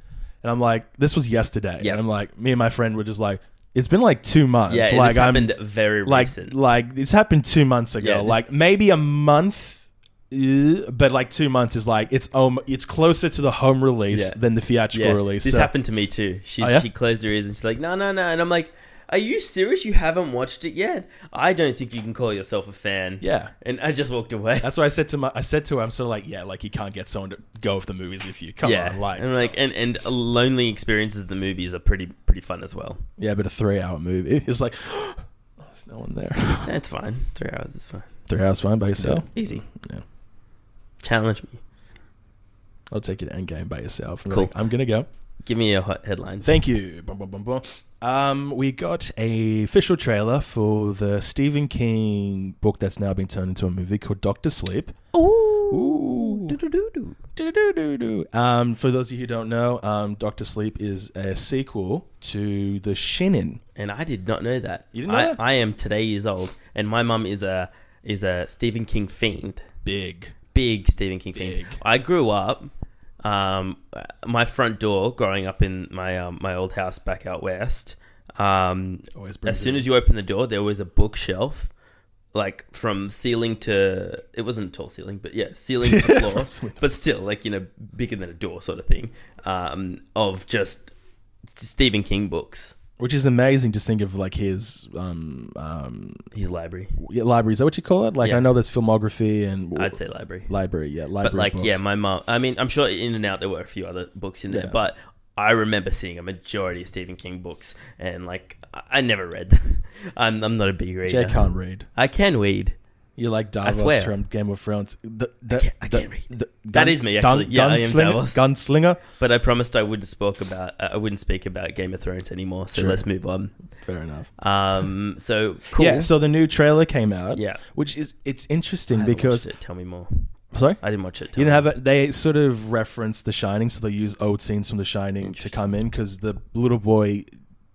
[SPEAKER 2] And I'm like, this was yesterday. Yep. And I'm like, me and my friend were just like, it's been like 2 months.
[SPEAKER 1] Yeah, it's happened very recent.
[SPEAKER 2] Like it's happened 2 months ago. Like maybe a month, but like 2 months is like it's closer to the home release than the theatrical release.
[SPEAKER 1] This happened to me too. She closed her ears and she's like, no, and I'm like, are you serious? You haven't watched it yet? I don't think you can call yourself a fan.
[SPEAKER 2] Yeah.
[SPEAKER 1] And I just walked away.
[SPEAKER 2] That's what I said to her. I'm sort of like, like you can't get someone to go with the movies with you. Come on, like.
[SPEAKER 1] And like, and lonely experiences. The movies are pretty fun as well.
[SPEAKER 2] Yeah, but a 3-hour movie is like, there's no one there.
[SPEAKER 1] It's fine. 3 hours is fine.
[SPEAKER 2] 3 hours fine by yourself.
[SPEAKER 1] Yeah, easy.
[SPEAKER 2] Yeah.
[SPEAKER 1] Challenge me.
[SPEAKER 2] I'll take you to Endgame by yourself.
[SPEAKER 1] Cool.
[SPEAKER 2] Like, I'm gonna go.
[SPEAKER 1] Give me a hot headline.
[SPEAKER 2] Thank you. Boom, boom, boom, boom. We got a official trailer for the Stephen King book that's now been turned into a movie called Dr. Sleep.
[SPEAKER 1] Ooh.
[SPEAKER 2] For those of you who don't know, Dr. Sleep is a sequel to The Shining.
[SPEAKER 1] And I did not know that.
[SPEAKER 2] You didn't know that?
[SPEAKER 1] I am today years old, and my mum is a Stephen King fiend.
[SPEAKER 2] Big
[SPEAKER 1] Stephen King fiend. I grew up. My front door, growing up in my old house back out west, as soon as you open the door, there was a bookshelf, like from ceiling to, it wasn't tall ceiling, but ceiling to floor, but still like, bigger than a door sort of thing, of just Stephen King books.
[SPEAKER 2] Which is amazing. Just think of like his
[SPEAKER 1] library.
[SPEAKER 2] Yeah, library. Is that what you call it? Like I know there's filmography and
[SPEAKER 1] I'd say library.
[SPEAKER 2] Library, yeah. Library.
[SPEAKER 1] But like,
[SPEAKER 2] books.
[SPEAKER 1] My mum. I mean, I'm sure in and out there were a few other books in there, but I remember seeing a majority of Stephen King books, and like I never read them. I'm not a big reader.
[SPEAKER 2] Jay can't read.
[SPEAKER 1] I can read.
[SPEAKER 2] You're like Davos from Game of Thrones.
[SPEAKER 1] I can't read. That is me, actually. I am Davos.
[SPEAKER 2] Gunslinger.
[SPEAKER 1] But I promised I wouldn't speak about Game of Thrones anymore. So let's move on.
[SPEAKER 2] Fair enough.
[SPEAKER 1] So cool.
[SPEAKER 2] Yeah. So the new trailer came out.
[SPEAKER 1] Yeah.
[SPEAKER 2] Which it's interesting because
[SPEAKER 1] tell me more.
[SPEAKER 2] Sorry,
[SPEAKER 1] I didn't watch it.
[SPEAKER 2] You didn't have it. They sort of reference The Shining, so they use old scenes from The Shining to come in because the little boy.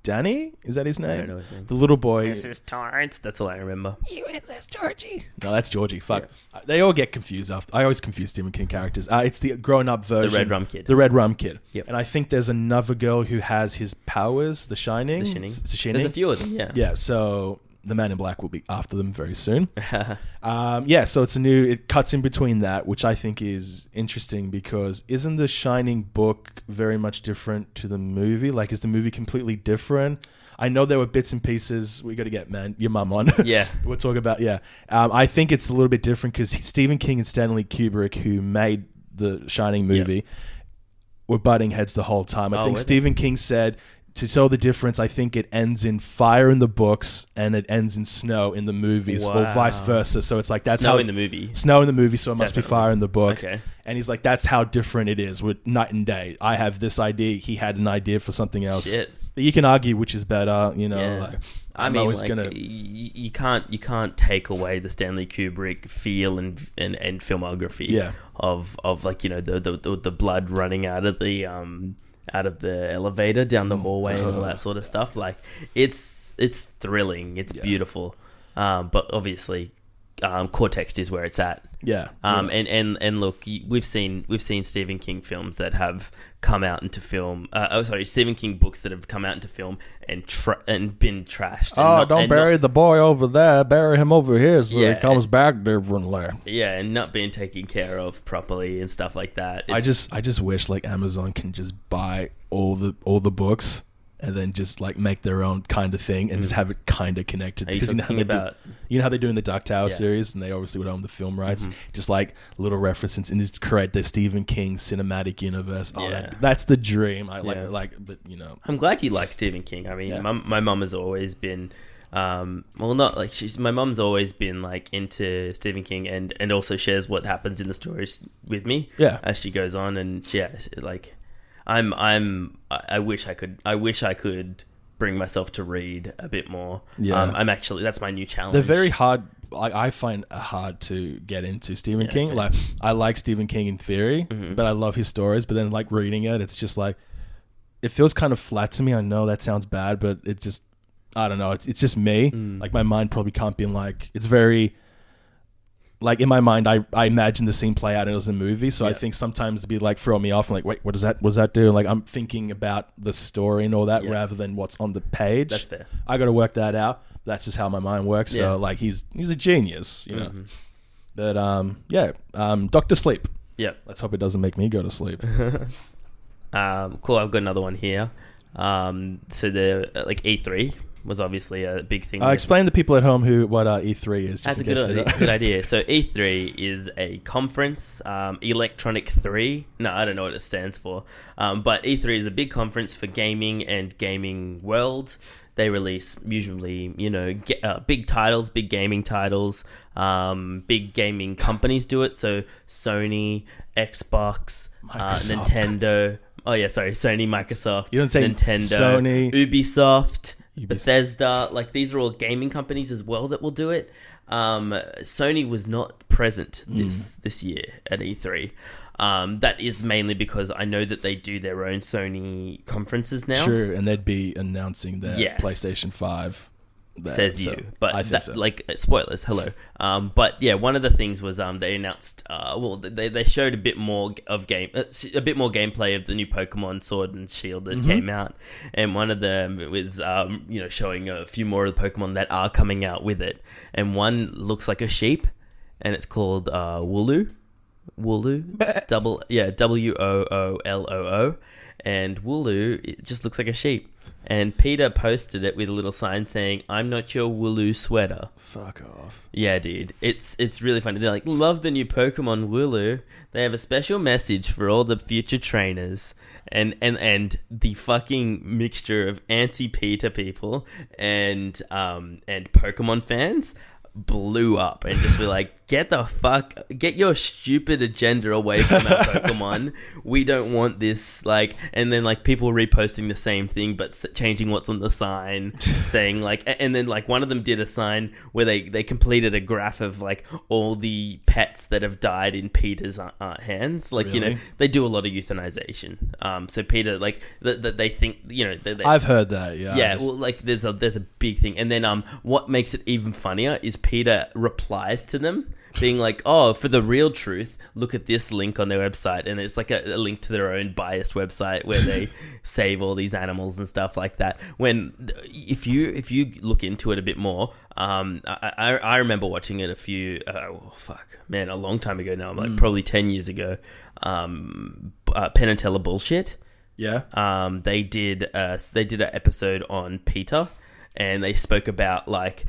[SPEAKER 2] Danny? Is that his name?
[SPEAKER 1] I don't know his name.
[SPEAKER 2] The little boy.
[SPEAKER 1] This is Torrance. That's all I remember.
[SPEAKER 2] USS Georgie. No, that's Georgie. Fuck. Yeah. They all get confused after. I always confuse Stephen King characters. It's the grown-up version.
[SPEAKER 1] The Red Rum Kid.
[SPEAKER 2] The Red Rum Kid.
[SPEAKER 1] Yep.
[SPEAKER 2] And I think there's another girl who has his powers, The Shining.
[SPEAKER 1] The Shining. There's a few of them, yeah.
[SPEAKER 2] Yeah, so the Man in Black will be after them very soon. So it's it cuts in between that, which I think is interesting because isn't the Shining book very much different to the movie? Like, is the movie completely different? I know there were bits and pieces. We got to get your mum on.
[SPEAKER 1] Yeah.
[SPEAKER 2] We'll talk about, I think it's a little bit different because Stephen King and Stanley Kubrick, who made the Shining movie, were butting heads the whole time. I think Stephen King said, to tell the difference, I think it ends in fire in the books and it ends in snow in the movies, or vice versa. So it's like that's
[SPEAKER 1] snow in the movie.
[SPEAKER 2] Snow in the movie, so it must be fire in the book.
[SPEAKER 1] Okay.
[SPEAKER 2] And he's like, that's how different it is with night and day. I have this idea. He had an idea for something else.
[SPEAKER 1] Shit.
[SPEAKER 2] But you can argue which is better, you know.
[SPEAKER 1] Yeah.
[SPEAKER 2] Like,
[SPEAKER 1] you can't take away the Stanley Kubrick feel and filmography of like, you know, the blood running out of the elevator down the hallway and all that sort of stuff. Like it's thrilling, it's beautiful, but obviously core text is where it's at. And look, we've seen Stephen King films that have come out into film. Stephen King books that have come out into film and been trashed.
[SPEAKER 2] Don't bury the boy over there. Bury him over here so he comes back differently.
[SPEAKER 1] Yeah, and not being taken care of properly and stuff like that.
[SPEAKER 2] I just wish like Amazon can just buy all the books and then just like make their own kind of thing and just have it kind of connected. Because you know how they do in the Dark Tower series, and they obviously would own the film rights. Just like little references and just create the Stephen King cinematic universe. That's the dream. But you know,
[SPEAKER 1] I'm glad you like Stephen King. I mean, my mum has always been. My mum's always been like into Stephen King and also shares what happens in the stories with me. As she goes on, and like. I wish I could bring myself to read a bit more. That's my new challenge.
[SPEAKER 2] They're very hard. I find it hard to get into Stephen King. Okay. Like I like Stephen King in theory, but I love his stories. But then like reading it, it's just like it feels kind of flat to me. I know that sounds bad, but it just I don't know. It's just me. Like my mind probably can't be like it's very. Like in my mind, I imagine the scene play out as a movie, so I think sometimes it'd be like throw me off. I'm like, wait, what does that do? Like I'm thinking about the story and all that rather than what's on the page.
[SPEAKER 1] That's fair.
[SPEAKER 2] I got to work that out. That's just how my mind works. So like he's a genius, you know. But Dr. Sleep.
[SPEAKER 1] Yeah,
[SPEAKER 2] let's hope it doesn't make me go to sleep.
[SPEAKER 1] Cool. I've got another one here. So the like E3. Was obviously a big thing.
[SPEAKER 2] Explain to people at home what E3 is.
[SPEAKER 1] That's a good idea. So E3 is a conference, Electronic 3. No, I don't know what it stands for. But E3 is a big conference for gaming and gaming world. They release usually, you know, big titles, big gaming titles. Big gaming companies do it. So Sony, Xbox, Nintendo. Oh yeah, sorry, Sony, Microsoft.
[SPEAKER 2] You don't say
[SPEAKER 1] Nintendo,
[SPEAKER 2] Sony,
[SPEAKER 1] Ubisoft. Bethesda, like these are all gaming companies as well that will do it. Sony was not present this year at E3. That is mainly because I know that they do their own Sony conferences now.
[SPEAKER 2] True, and they'd be announcing their PlayStation 5.
[SPEAKER 1] Says you, but so. Like spoilers. Hello, but yeah, one of the things was they announced. They showed a bit more gameplay of the new Pokemon Sword and Shield that came out, and one of them was showing a few more of the Pokemon that are coming out with it, and one looks like a sheep, and it's called Wooloo, WOOLOO, and Wooloo it just looks like a sheep. And Peter posted it with a little sign saying, "I'm not your Wooloo sweater."
[SPEAKER 2] Fuck off.
[SPEAKER 1] Yeah, dude. It's really funny. They're like, love the new Pokemon Wooloo. They have a special message for all the future trainers. And the fucking mixture of anti-Peter people and Pokemon fans blew up and just be like, get your stupid agenda away from our Pokemon. We don't want this. Like, and then like people reposting the same thing but changing what's on the sign, saying like, and then like one of them did a sign where they completed a graph of like all the pets that have died in Peter's hands. Like,
[SPEAKER 2] really?
[SPEAKER 1] You know, they do a lot of euthanization. So Peter, like that they think, you know,
[SPEAKER 2] I've heard that.
[SPEAKER 1] Yeah. Well, like there's a big thing, and then what makes it even funnier is Peter replies to them being like, oh, for the real truth, look at this link on their website, and it's like a link to their own biased website where they save all these animals and stuff like that. When if you look into it a bit more, I remember watching it a long time ago now, like probably 10 years ago. Penn and Teller bullshit.
[SPEAKER 2] Yeah.
[SPEAKER 1] They did an episode on Peter, and they spoke about like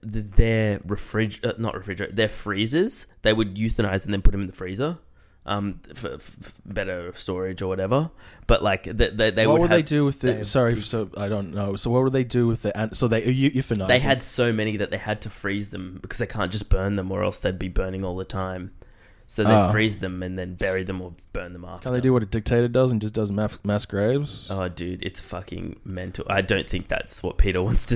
[SPEAKER 1] their their freezers. They would euthanize and then put them in the freezer, for better storage or whatever. But like they
[SPEAKER 2] what would they do with the? Sorry, so I don't know. So what would they do with the? So they euthanize.
[SPEAKER 1] They had so many that they had to freeze them because they can't just burn them, or else they'd be burning all the time. So they freeze them and then bury them or burn them after.
[SPEAKER 2] Can't they do what a dictator does and just does mass graves?
[SPEAKER 1] Oh, dude, it's fucking mental. I don't think that's what Peter wants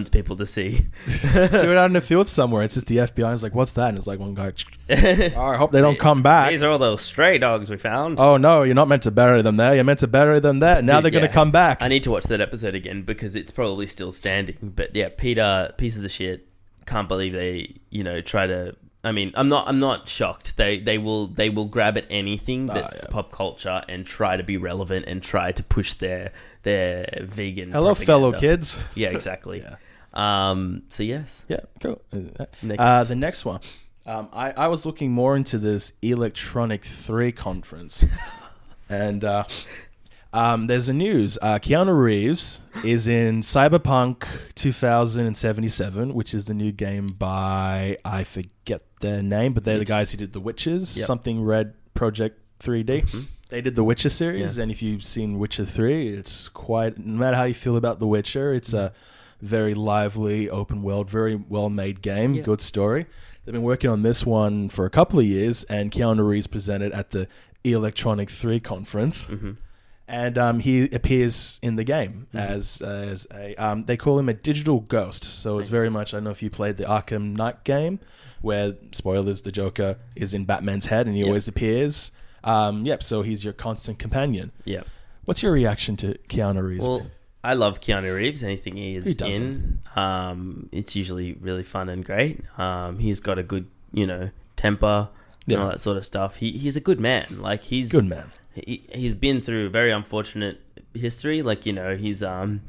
[SPEAKER 1] people to see.
[SPEAKER 2] Do it out in the field somewhere. It's just the FBI is like, what's that? And it's like one guy, I hope they don't come back.
[SPEAKER 1] These are all those stray dogs we found.
[SPEAKER 2] Oh, no, you're not meant to bury them there. You're meant to bury them there. Now they're going to come back.
[SPEAKER 1] I need to watch that episode again because it's probably still standing. But yeah, Peter, pieces of shit. Can't believe they, try to... I mean, I'm not shocked. They will grab at anything that's pop culture and try to be relevant and try to push their vegan.
[SPEAKER 2] Hello,
[SPEAKER 1] propaganda.
[SPEAKER 2] fellow kids.
[SPEAKER 1] Yeah, exactly. So yes.
[SPEAKER 2] Yeah, cool. The next one. I was looking more into this Electronic 3 conference, and there's a news. Keanu Reeves is in Cyberpunk 2077, which is the new game by, I forget their name, but they're the guys who did The Witches, something Red Project 3D. Mm-hmm. They did the Witcher series, and if you've seen Witcher 3, it's quite, no matter how you feel about The Witcher, it's a very lively, open world, very well-made game, good story. They've been working on this one for a couple of years, and Keanu Reeves presented at the Electronic 3 conference. Mm-hmm. And he appears in the game as a they call him a digital ghost. So it's very much, I don't know if you played the Arkham Knight game, where, spoilers, the Joker is in Batman's head and he always appears. So he's your constant companion. Yeah. What's your reaction to Keanu Reeves?
[SPEAKER 1] Well, I love Keanu Reeves. Anything he is in, it's usually really fun and great. He's got a good, temper and all that sort of stuff. He's a good man. Like he's
[SPEAKER 2] good man.
[SPEAKER 1] He's been through very unfortunate history. Like, he's the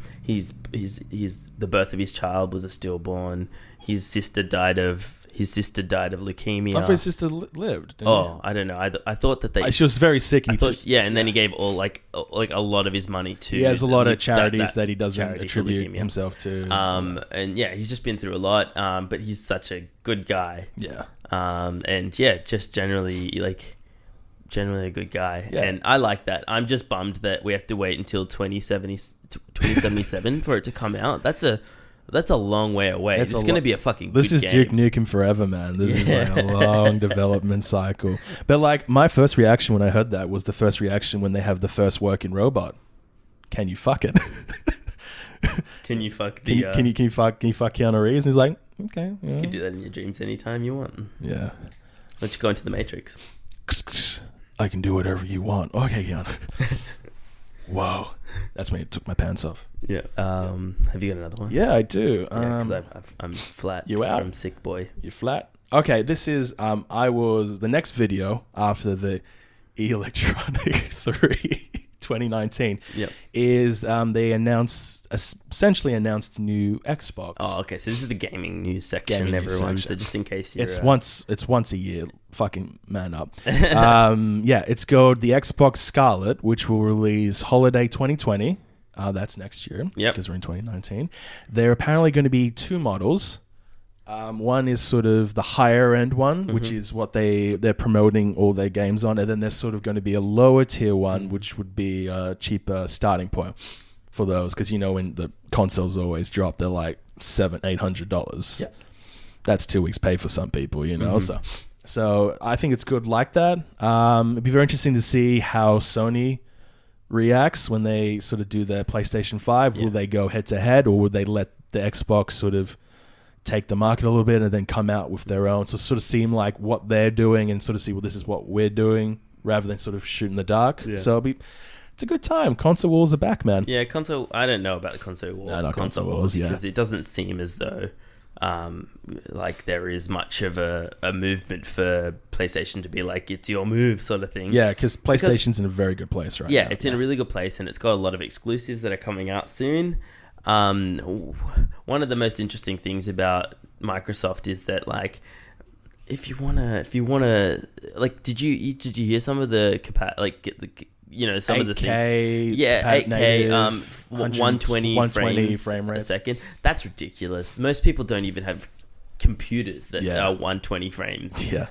[SPEAKER 1] birth of his child was a stillborn. His sister died of leukemia.
[SPEAKER 2] I thought his sister lived.
[SPEAKER 1] I don't know. I thought that
[SPEAKER 2] she was very sick.
[SPEAKER 1] And then he gave all like a lot of his money to.
[SPEAKER 2] He has a lot of charities that he doesn't attribute himself to.
[SPEAKER 1] He's just been through a lot. But he's such a good guy.
[SPEAKER 2] Yeah.
[SPEAKER 1] Just generally a good guy, and I like that. I'm just bummed that we have to wait until 2077 for it to come out. That's a long way away. It's going to be a fucking
[SPEAKER 2] This is
[SPEAKER 1] game.
[SPEAKER 2] Duke Nukem forever, man. This is like a long development cycle. But like, my first reaction when I heard that was the first reaction when they have the first working robot. Can you fuck it?
[SPEAKER 1] Can you fuck
[SPEAKER 2] the... Can you fuck Keanu Reeves? And he's like, okay. Yeah.
[SPEAKER 1] You can do that in your dreams anytime you want.
[SPEAKER 2] Yeah.
[SPEAKER 1] Let's go into the Matrix.
[SPEAKER 2] I can do whatever you want. Okay, Keanu. Whoa. That's when it took my pants off.
[SPEAKER 1] Yeah. Have you got another one?
[SPEAKER 2] Yeah, I do.
[SPEAKER 1] Because I'm flat.
[SPEAKER 2] You out?
[SPEAKER 1] From Sick Boy.
[SPEAKER 2] You're flat? Okay, this is... the next video after the Electronic 3 2019 is they essentially announced new Xbox.
[SPEAKER 1] Oh, okay. So this is the gaming news section, everyone. So just in case you're...
[SPEAKER 2] It's once a year. Fucking man up. It's called the Xbox Scarlet, which will release holiday 2020. That's next year. Yeah. Because we're in 2019. There are apparently going to be two models. One is sort of the higher end one, which is what they're promoting all their games on, and then there's sort of going to be a lower tier one, which would be a cheaper starting point for those, because when the consoles always drop, they're like $700-800. Yeah. that's 2 weeks pay for some people, you know. So I think it's good like that. It'd be very interesting to see how Sony reacts when they sort of do their PlayStation 5. Will they go head to head, or would they let the Xbox sort of take the market a little bit and then come out with their own? So sort of seem like what they're doing and sort of see, well, this is what we're doing, rather than sort of shoot in the dark. So it's a good time. Console wars are back, man.
[SPEAKER 1] Yeah, console. I don't know about the console wars.
[SPEAKER 2] No, not console wars,
[SPEAKER 1] because it doesn't seem as though like there is much of a movement for PlayStation to be like, it's your move sort of thing.
[SPEAKER 2] Yeah, because PlayStation's in a very good place right now.
[SPEAKER 1] Yeah, it's in a really good place, and it's got a lot of exclusives that are coming out soon. One of the most interesting things about Microsoft is that, like, if you wanna, like, did you hear some of the some of the things? Yeah, 8K, 120 frames a second. That's ridiculous. Most people don't even have computers that are 120 frames. Yeah.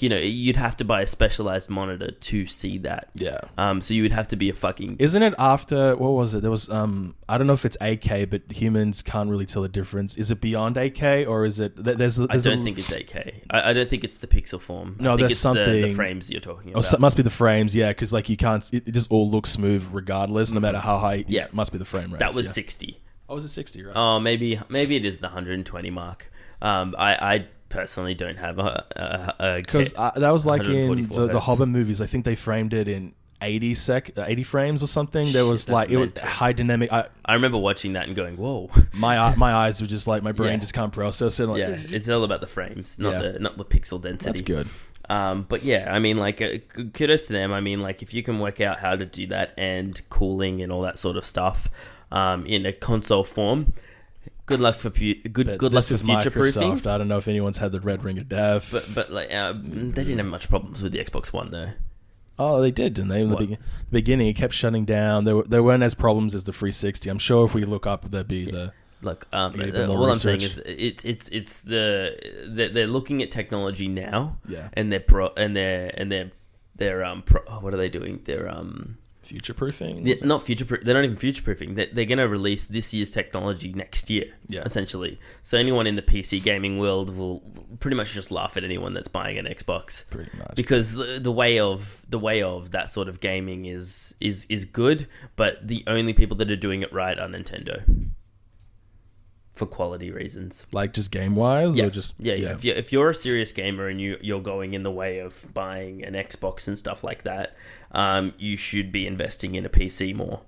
[SPEAKER 1] You'd have to buy a specialized monitor to see that. Yeah. So you would have to be a fucking...
[SPEAKER 2] Isn't it after... What was it? There was... I don't know if it's 8K, but humans can't really tell the difference. Is it beyond 8K, or is it...
[SPEAKER 1] I don't think it's 8K. I don't think it's the pixel form.
[SPEAKER 2] No,
[SPEAKER 1] I think
[SPEAKER 2] there's
[SPEAKER 1] it's
[SPEAKER 2] something...
[SPEAKER 1] the frames you're talking about.
[SPEAKER 2] Oh, it must be the frames, yeah, because like you can't... It just all looks smooth regardless, no matter how high... Yeah, it must be the frame rate.
[SPEAKER 1] That was 60.
[SPEAKER 2] Oh, was it 60, right?
[SPEAKER 1] Oh, maybe it is the 120 mark. I personally don't have a
[SPEAKER 2] because that was like in the Hobbit movies. I think they framed it in 80 frames or something. There was like, it was high dynamic. I
[SPEAKER 1] remember watching that and going, whoa.
[SPEAKER 2] My eyes were just like, my brain just can't process it. Like,
[SPEAKER 1] yeah, it's all about the frames, not the pixel density.
[SPEAKER 2] That's good.
[SPEAKER 1] But yeah, I mean, like, kudos to them. I mean, like, if you can work out how to do that and cooling and all that sort of stuff in a console form, good luck for good luck for future proofing.
[SPEAKER 2] I don't know if anyone's had the red ring of death,
[SPEAKER 1] but like they didn't have much problems with the Xbox One though.
[SPEAKER 2] Oh, they did, didn't they? In the beginning, it kept shutting down. There weren't as problems as the 360. I'm sure if we look up, there'd be the.
[SPEAKER 1] Look, all I'm saying is they're looking at technology now, and what are they doing? They're
[SPEAKER 2] future proofing.
[SPEAKER 1] Not future proof. They're not even future proofing. They're going to release this year's technology next year. Yeah. Essentially, so anyone in the PC gaming world will pretty much just laugh at anyone that's buying an Xbox. Pretty much, because the way of that sort of gaming is good, but the only people that are doing it right are Nintendo. For quality reasons,
[SPEAKER 2] like just game wise, or just
[SPEAKER 1] If you're a serious gamer and you're going in the way of buying an Xbox and stuff like that, you should be investing in a PC more.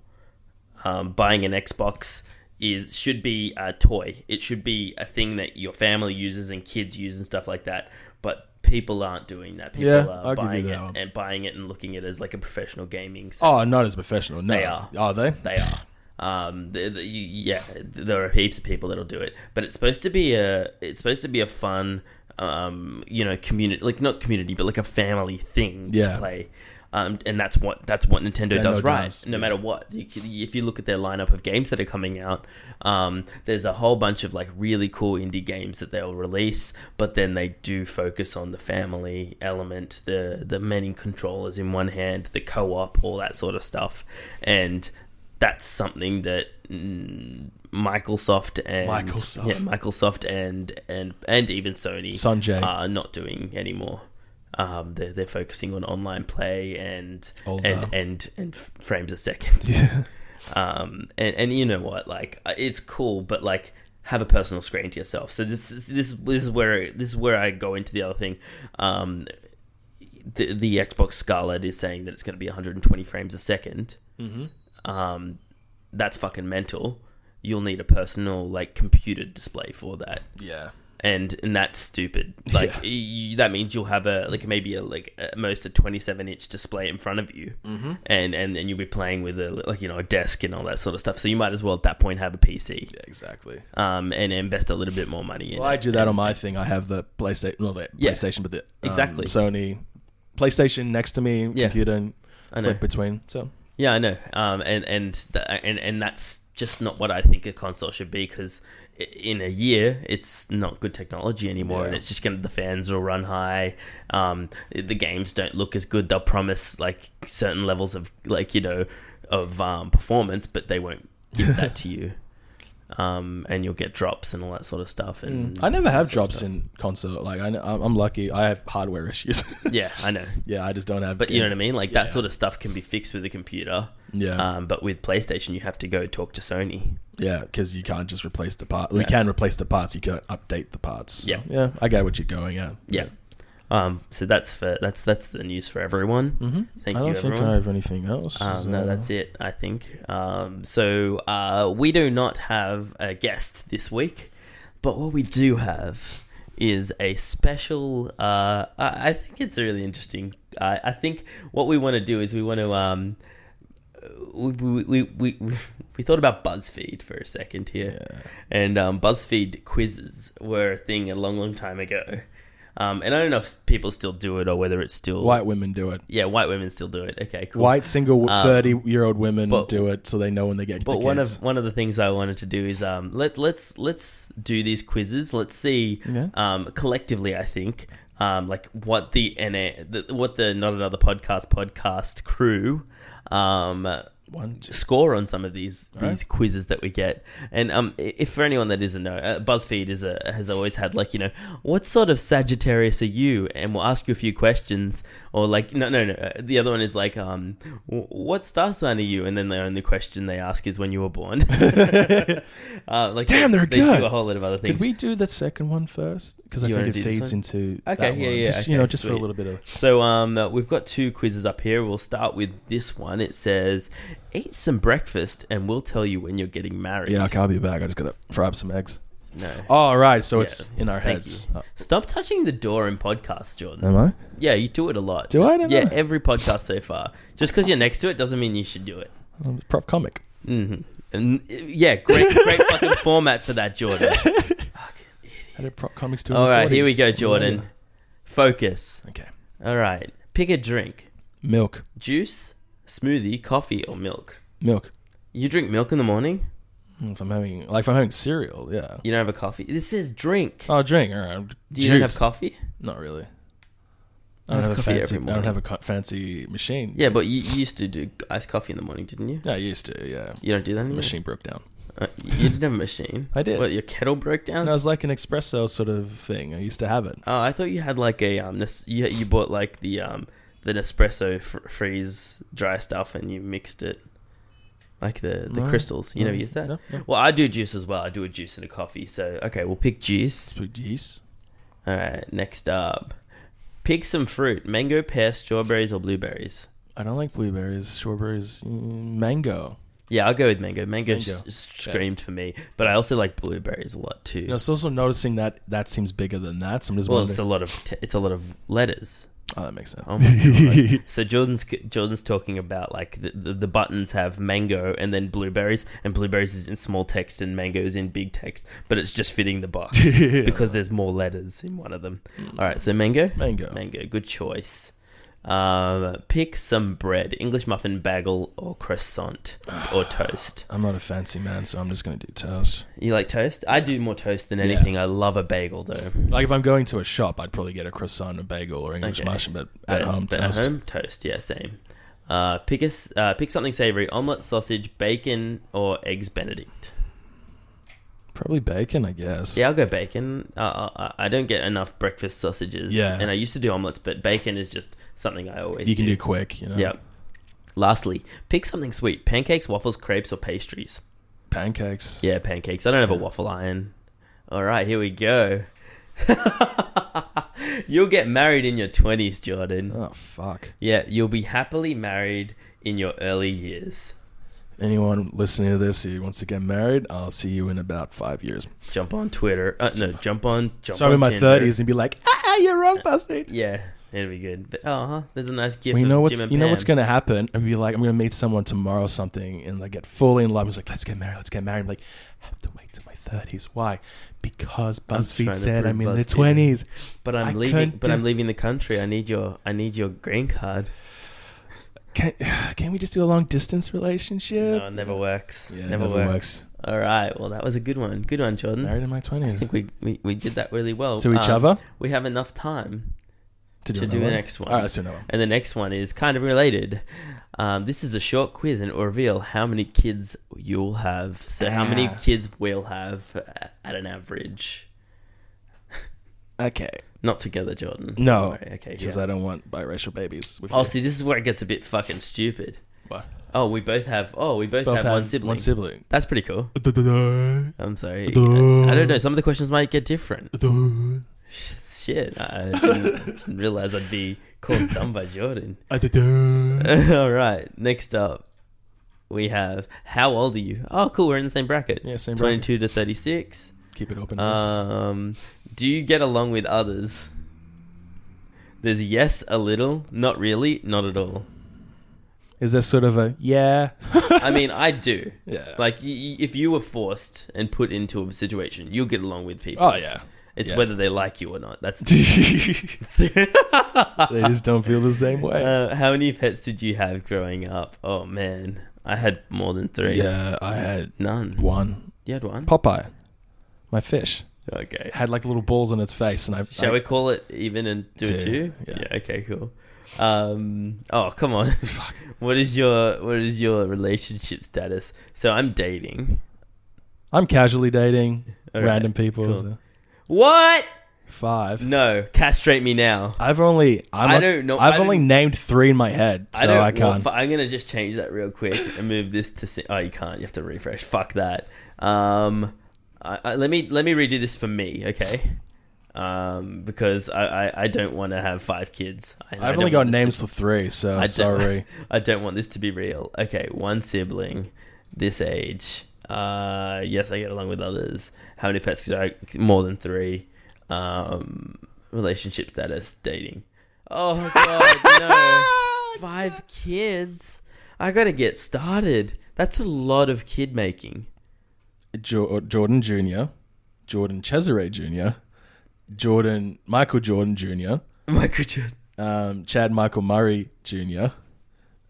[SPEAKER 1] Buying an Xbox should be a toy. It should be a thing that your family uses and kids use and stuff like that. But people aren't doing that. People are buying it and looking at it as like a professional gaming set.
[SPEAKER 2] Oh, not as professional. No,
[SPEAKER 1] they are.
[SPEAKER 2] Are they?
[SPEAKER 1] They are. There are heaps of people that'll do it, but it's supposed to be a fun, community, like not community, but like a family thing to play. And that's what Nintendo does right. No matter what, if you look at their lineup of games that are coming out, there's a whole bunch of like really cool indie games that they'll release, but then they do focus on the family element, the many controllers in one hand, the co-op, all that sort of stuff, and that's something that Microsoft and even Sony are not doing anymore. They're focusing on online play and frames a second. Yeah. And you know what? Like, it's cool, but like, have a personal screen to yourself. So this is where I go into the other thing. The Xbox Scarlett is saying that it's going to be 120 frames a second. Mm-hmm. That's fucking mental. You'll need a personal like computer display for that. Yeah. And that's stupid. Like that means you'll have maybe at most a 27-inch display in front of you, and you'll be playing with a desk and all that sort of stuff. So you might as well at that point have a PC.
[SPEAKER 2] Yeah, exactly.
[SPEAKER 1] And invest a little bit more money in it.
[SPEAKER 2] I do that on my thing. I have the PlayStation, PlayStation, but the Sony PlayStation next to me, computer, and flip between. So.
[SPEAKER 1] Yeah, I know. And that's just not what I think a console should be, because in a year it's not good technology anymore, and it's just the fans will run high. The games don't look as good. They'll promise like certain levels of performance, but they won't give that to you. and you'll get drops and all that sort of stuff. And
[SPEAKER 2] I never have drops in console. Like I'm lucky. I have hardware issues.
[SPEAKER 1] Yeah, I know.
[SPEAKER 2] Yeah, I just don't have.
[SPEAKER 1] But you know what I mean? Like that sort of stuff can be fixed with a computer.
[SPEAKER 2] Yeah.
[SPEAKER 1] But with PlayStation, you have to go talk to Sony.
[SPEAKER 2] Yeah, because you can't just replace the part. We can replace the parts. You can't update the parts. So,
[SPEAKER 1] yeah.
[SPEAKER 2] Yeah, I get what you're going at.
[SPEAKER 1] Yeah. So that's the news for everyone.
[SPEAKER 2] Mm-hmm.
[SPEAKER 1] Thank you,
[SPEAKER 2] I don't think I have anything else.
[SPEAKER 1] No, that's it, I think. So we do not have a guest this week, but what we do have is a special. I think it's really interesting. I think what we want to do is we want to. We thought about Buzzfeed for a second here, and Buzzfeed quizzes were a thing a long time ago. And I don't know if people still do it or whether it's still...
[SPEAKER 2] White women do it.
[SPEAKER 1] Yeah, white women still do it. Okay, cool.
[SPEAKER 2] White single 30-year-old women do it so they know when they get
[SPEAKER 1] But
[SPEAKER 2] the kids.
[SPEAKER 1] one of the things I wanted to do is let's do these quizzes. Let's see collectively, I think, like what the Not Another Podcast crew score on some of these quizzes that we get. And if for anyone that doesn't know, BuzzFeed has always had, like, you know, what sort of Sagittarius are you? And we'll ask you a few questions. Or like, no. The other one is like, what star sign are you? And then the only question they ask is when you were born. Like,
[SPEAKER 2] damn, they're good.
[SPEAKER 1] They do a whole lot of other things.
[SPEAKER 2] Could we do the second one first? Because I think it feeds into that one. Just, just
[SPEAKER 1] sweet.
[SPEAKER 2] for a little bit of...
[SPEAKER 1] So we've got 2 quizzes up here. We'll start with this one. It says, eat some breakfast and we'll tell you when you're getting married.
[SPEAKER 2] Yeah, okay, I'll be back. I just got to fry up some eggs.
[SPEAKER 1] No.
[SPEAKER 2] Oh, right. So it's in our heads.
[SPEAKER 1] Oh. Stop touching the door in podcasts, Jordan.
[SPEAKER 2] Am I?
[SPEAKER 1] Yeah, you do it a lot.
[SPEAKER 2] Do I?
[SPEAKER 1] Yeah, every podcast so far. Just because you're next to it doesn't mean you should do it.
[SPEAKER 2] Prop comic.
[SPEAKER 1] Mm-hmm. And yeah, great fucking format for that, Jordan. Fucking idiot.
[SPEAKER 2] I did prop comics too.
[SPEAKER 1] All right, here we go, Jordan.
[SPEAKER 2] Yeah.
[SPEAKER 1] Focus.
[SPEAKER 2] Okay.
[SPEAKER 1] All right. Pick a drink.
[SPEAKER 2] Milk.
[SPEAKER 1] Juice, smoothie, coffee, or milk?
[SPEAKER 2] Milk.
[SPEAKER 1] You drink milk in the morning?
[SPEAKER 2] If I'm having cereal, yeah.
[SPEAKER 1] You don't have a coffee? This says drink.
[SPEAKER 2] Oh, drink. All right.
[SPEAKER 1] Do you not have coffee?
[SPEAKER 2] Not really.
[SPEAKER 1] I
[SPEAKER 2] don't have a fancy machine.
[SPEAKER 1] Yeah, but you used to do iced coffee in the morning, didn't you?
[SPEAKER 2] Yeah, I used to, yeah.
[SPEAKER 1] You don't do that anymore?
[SPEAKER 2] The machine broke down.
[SPEAKER 1] You didn't have a machine?
[SPEAKER 2] I did.
[SPEAKER 1] What, your kettle broke down?
[SPEAKER 2] No, it was like an espresso sort of thing. I used to have it.
[SPEAKER 1] Oh, I thought you had like a... you bought like the Nespresso freeze dry stuff and you mixed it. Like the crystals. You never use that?
[SPEAKER 2] No.
[SPEAKER 1] Well, I do juice as well. I do a juice and a coffee. So, okay, we'll pick juice.
[SPEAKER 2] Pick juice.
[SPEAKER 1] All right, next up. Pick some fruit. Mango, pear, strawberries, or blueberries?
[SPEAKER 2] I don't like blueberries, strawberries, mango.
[SPEAKER 1] Yeah, I'll go with mango. Mango screamed for me. But I also like blueberries a lot too.
[SPEAKER 2] You know, it's also noticing that seems bigger than that. So I'm just
[SPEAKER 1] wondering. It's a lot of letters.
[SPEAKER 2] Oh, that makes sense.
[SPEAKER 1] Oh my God. So Jordan's talking about like the buttons have mango and then blueberries, and blueberries is in small text and mango is in big text, but it's just fitting the box because there's more letters in one of them. All right, so mango. Good choice. Pick some bread: English muffin, bagel, or croissant, or toast.
[SPEAKER 2] I'm not a fancy man, so I'm just going to do toast.
[SPEAKER 1] You like toast? I do more toast than anything. I love a bagel though.
[SPEAKER 2] Like if I'm going to a shop, I'd probably get a croissant, a bagel, or English muffin, but at home toast.
[SPEAKER 1] At home toast, yeah, same. Pick something savory: omelette, sausage, bacon, or eggs Benedict.
[SPEAKER 2] Probably bacon, I guess.
[SPEAKER 1] Yeah, I'll go bacon. I don't get enough breakfast sausages.
[SPEAKER 2] Yeah.
[SPEAKER 1] And I used to do omelets, but bacon is just something I always do.
[SPEAKER 2] You can do quick, you know.
[SPEAKER 1] Yeah. Lastly, pick something sweet: pancakes, waffles, crepes, or pastries.
[SPEAKER 2] Pancakes.
[SPEAKER 1] Yeah, pancakes. I don't have a waffle iron. All right, here we go. You'll get married in your 20s, Jordan.
[SPEAKER 2] Oh, fuck.
[SPEAKER 1] Yeah, you'll be happily married in your early years.
[SPEAKER 2] Anyone listening to this who wants to get married, I'll see you in about 5 years.
[SPEAKER 1] Jump on Twitter. Jump on
[SPEAKER 2] So I'm in my
[SPEAKER 1] Tinder.
[SPEAKER 2] 30s and be like, you're wrong, Buzzfeed.
[SPEAKER 1] Yeah, it'll be good. But there's a nice gift.
[SPEAKER 2] Well, you know what's
[SPEAKER 1] Jim and
[SPEAKER 2] what's gonna happen? I'll be like, I'm gonna meet someone tomorrow or something, and like get fully in love. It's like, let's get married. I'm like, I have to wait till my 30s. Why? Because BuzzFeed said I'm in the 20s.
[SPEAKER 1] But I'm leaving the country. I need your green card.
[SPEAKER 2] Can't we just do a long distance relationship?
[SPEAKER 1] No, it never works.
[SPEAKER 2] Yeah, never works.
[SPEAKER 1] All right. Well, that was a good one. Good one, Jordan.
[SPEAKER 2] Married in my 20s.
[SPEAKER 1] I think we did that really well.
[SPEAKER 2] To each other?
[SPEAKER 1] We have enough time to do the next one.
[SPEAKER 2] All right, let's do another one.
[SPEAKER 1] And the next one is kind of related. This is a short quiz and it will reveal how many kids you'll have. So how many kids we'll have at an average.
[SPEAKER 2] Okay.
[SPEAKER 1] Not together, Jordan.
[SPEAKER 2] No.
[SPEAKER 1] Right, okay.
[SPEAKER 2] Because I don't want biracial babies.
[SPEAKER 1] See, this is where it gets a bit fucking stupid.
[SPEAKER 2] What?
[SPEAKER 1] Oh, we both have one sibling.
[SPEAKER 2] One sibling.
[SPEAKER 1] That's pretty cool. I'm sorry. I don't know. Some of the questions might get different. Shit. I didn't realize I'd be called dumb by Jordan. All right. Next up, we have, how old are you? Oh, cool. We're in the same bracket.
[SPEAKER 2] Yeah, same
[SPEAKER 1] 22 to 36.
[SPEAKER 2] Keep it open.
[SPEAKER 1] Do you get along with others? There's yes, a little, not really, not at all.
[SPEAKER 2] Is there sort of a yeah?
[SPEAKER 1] I mean, I do.
[SPEAKER 2] Yeah.
[SPEAKER 1] Like, if you were forced and put into a situation, you'll get along with people.
[SPEAKER 2] Oh, yeah.
[SPEAKER 1] It's whether they like you or not. That's
[SPEAKER 2] they just don't feel the same way.
[SPEAKER 1] How many pets did you have growing up? Oh, man. I had more than 3.
[SPEAKER 2] Yeah, I had
[SPEAKER 1] none.
[SPEAKER 2] 1.
[SPEAKER 1] You had 1?
[SPEAKER 2] Popeye. My fish.
[SPEAKER 1] Okay.
[SPEAKER 2] Had like little balls on its face, and
[SPEAKER 1] Shall we call it even and do 2? Yeah. Okay. Cool. Oh, come on. What is your relationship status? So I'm dating.
[SPEAKER 2] I'm casually dating random people.
[SPEAKER 1] Cool.
[SPEAKER 2] So.
[SPEAKER 1] What?
[SPEAKER 2] 5.
[SPEAKER 1] No, castrate me now.
[SPEAKER 2] I've only named 3 in my head, so I can't.
[SPEAKER 1] I'm gonna just change that real quick and move this to. Oh, you can't. You have to refresh. Fuck that. Let me redo this for me, okay? Because I don't want to have 5 kids.
[SPEAKER 2] I've only got names for 3, so I'm sorry.
[SPEAKER 1] I don't want this to be real. Okay, 1 sibling, this age. Yes, I get along with others. How many pets do I? More than 3. Relationship status, dating. Oh God, no! 5 kids. I gotta get started. That's a lot of kid making.
[SPEAKER 2] Jordan Jr., Jordan Cesare Jr., Michael Jordan Jr., Chad Michael Murray Jr.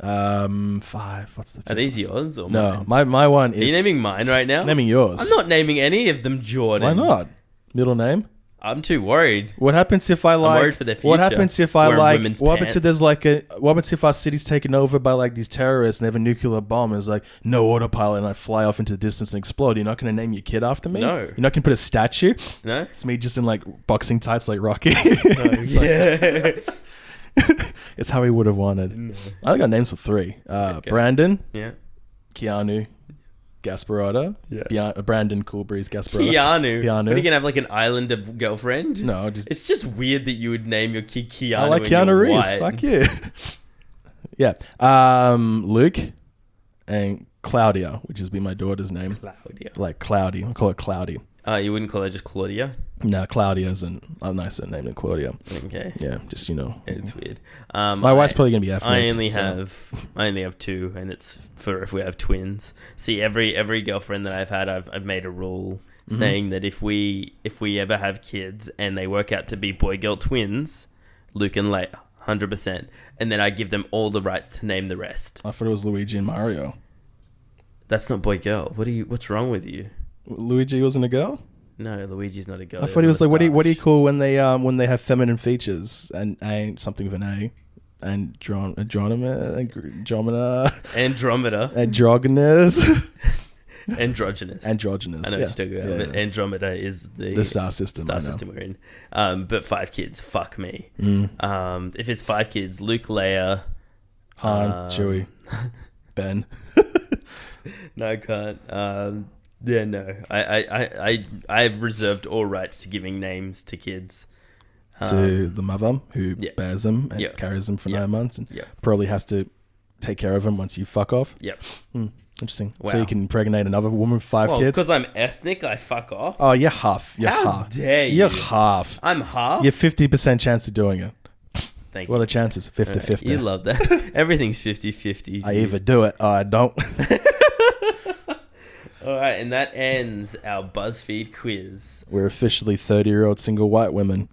[SPEAKER 2] 5. What's the?
[SPEAKER 1] Are these yours or
[SPEAKER 2] no?
[SPEAKER 1] Mine?
[SPEAKER 2] My one is.
[SPEAKER 1] Are you naming mine right now?
[SPEAKER 2] Naming yours.
[SPEAKER 1] I'm not naming any of them Jordan.
[SPEAKER 2] Why not? Middle name.
[SPEAKER 1] I'm too worried.
[SPEAKER 2] What happens if I like?
[SPEAKER 1] I'm worried for their future.
[SPEAKER 2] What happens if I like? What happens
[SPEAKER 1] pants.
[SPEAKER 2] if there's like a? What happens if our city's taken over by like these terrorists and they have a nuclear bomb? And it's like no autopilot, and I fly off into the distance and explode. You're not going to name your kid after me?
[SPEAKER 1] No.
[SPEAKER 2] You're not going to put a statue?
[SPEAKER 1] No.
[SPEAKER 2] It's me just in like boxing tights like Rocky.
[SPEAKER 1] Yeah.
[SPEAKER 2] It's how he would have wanted. No. I got names for 3. Okay. Brandon.
[SPEAKER 1] Yeah.
[SPEAKER 2] Keanu. Gasparotto.
[SPEAKER 1] Yeah.
[SPEAKER 2] Brandon Coolbreeze Gasparotto.
[SPEAKER 1] Keanu. What, are you gonna have like an islander girlfriend?
[SPEAKER 2] No,
[SPEAKER 1] it's just weird that you would name your kid Keanu.
[SPEAKER 2] I like Keanu Reeves. Fuck yeah. Yeah. Luke and Claudia, which has been my daughter's name.
[SPEAKER 1] Claudia.
[SPEAKER 2] Like Cloudy. I call it Cloudy.
[SPEAKER 1] You wouldn't call her just Claudia?
[SPEAKER 2] No, Claudia's a nicer name than Claudia.
[SPEAKER 1] Okay.
[SPEAKER 2] Yeah, just
[SPEAKER 1] it's weird.
[SPEAKER 2] My wife's probably gonna be ethnic.
[SPEAKER 1] I only have 2, and it's for if we have twins. See, every girlfriend that I've had, I've made a rule saying that if we ever have kids and they work out to be boy girl twins, Luke and Leia, 100%, and then I give them all the rights to name the rest.
[SPEAKER 2] I thought it was Luigi and Mario.
[SPEAKER 1] That's not boy girl. What's wrong with you?
[SPEAKER 2] Luigi wasn't a girl?
[SPEAKER 1] No, Luigi's not a girl.
[SPEAKER 2] I thought he was like, what do you call when they have feminine features and something with an A? Andromeda. Androgynous. I know what you're talking about. But Andromeda is the
[SPEAKER 1] star system we're in. But 5 kids, fuck me. If it's 5 kids, Luke, Leia,
[SPEAKER 2] Han, Chewie, Ben.
[SPEAKER 1] No, I can't. Yeah, no. I've reserved all rights to giving names to kids.
[SPEAKER 2] To the mother who bears them and carries them for 9 months and probably has to take care of them once you fuck off.
[SPEAKER 1] Yep.
[SPEAKER 2] Interesting.
[SPEAKER 1] Wow.
[SPEAKER 2] So you can impregnate another woman with 5 kids?
[SPEAKER 1] Because I'm ethnic, I fuck off?
[SPEAKER 2] Oh, you're half.
[SPEAKER 1] How dare you?
[SPEAKER 2] You're half.
[SPEAKER 1] I'm half?
[SPEAKER 2] You're 50% chance of doing it.
[SPEAKER 1] Thank
[SPEAKER 2] what
[SPEAKER 1] you.
[SPEAKER 2] are the chances? 50-50.
[SPEAKER 1] You love that. Everything's 50-50.
[SPEAKER 2] I either do it or I don't.
[SPEAKER 1] All right, and that ends our Buzzfeed quiz.
[SPEAKER 2] We're officially 30-year-old single white women.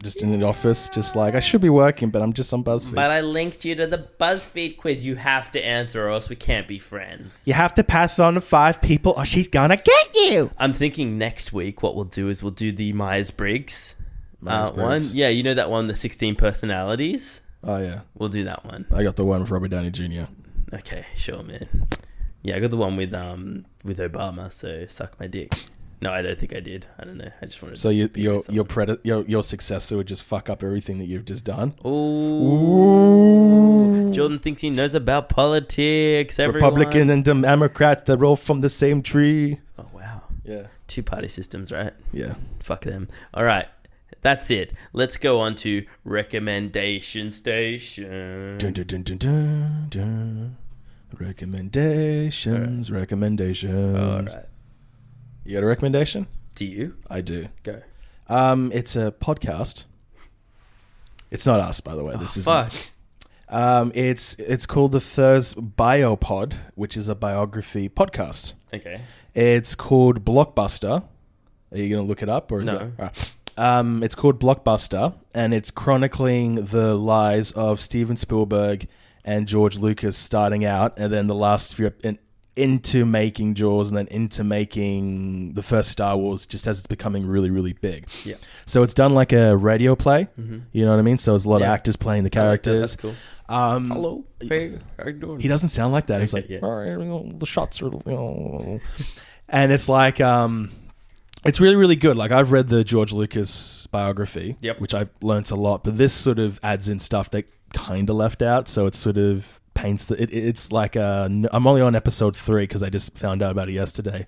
[SPEAKER 2] Just in the office, just like, I should be working, but I'm just on Buzzfeed.
[SPEAKER 1] But I linked you to the Buzzfeed quiz. You have to answer or else we can't be friends.
[SPEAKER 2] You have to pass it on to 5 people or she's gonna get you.
[SPEAKER 1] I'm thinking next week what we'll do is we'll do the Myers-Briggs One. Yeah, you know that one, the 16 personalities?
[SPEAKER 2] Oh, yeah.
[SPEAKER 1] We'll do that one.
[SPEAKER 2] I got the one with Robert Downey Jr.
[SPEAKER 1] Okay, sure, man. Yeah, I got the one with Obama, so suck my dick. No, I don't think I did. I don't know. I just wanted.
[SPEAKER 2] So your successor would just fuck up everything that you've just done.
[SPEAKER 1] Ooh. Jordan thinks he knows about politics. Everyone.
[SPEAKER 2] Republican and Democrats, they're all from the same tree.
[SPEAKER 1] Oh wow.
[SPEAKER 2] Yeah.
[SPEAKER 1] 2-party systems, right?
[SPEAKER 2] Yeah.
[SPEAKER 1] Fuck them. All right. That's it. Let's go on to recommendation station.
[SPEAKER 2] Dun, dun, dun, dun, dun, dun. Recommendations.
[SPEAKER 1] All right.
[SPEAKER 2] You got a recommendation?
[SPEAKER 1] Do you?
[SPEAKER 2] I do.
[SPEAKER 1] Go.
[SPEAKER 2] It's a podcast. It's not us, by the way. This is
[SPEAKER 1] fuck.
[SPEAKER 2] It's called the Thurs Biopod, which is a biography podcast.
[SPEAKER 1] Okay.
[SPEAKER 2] It's called Blockbuster. Are you going to look it up, or is
[SPEAKER 1] no?
[SPEAKER 2] It's called Blockbuster, and it's chronicling the lives of Steven Spielberg and George Lucas starting out, and then the last few into making Jaws, and then into making the first Star Wars, just as it's becoming really, really big.
[SPEAKER 1] Yeah.
[SPEAKER 2] So it's done like a radio play. Mm-hmm. You know what I mean? So there's a lot of actors playing the characters.
[SPEAKER 1] That's cool. Hello, hey, how you doing?
[SPEAKER 2] He doesn't sound like that. He's like, all right, the shots are, and it's like, it's really, really good. Like, I've read the George Lucas biography, which I've learnt a lot, but this sort of adds in stuff that kind of left out. So it sort of paints it's like I'm only on episode 3 because I just found out about it yesterday.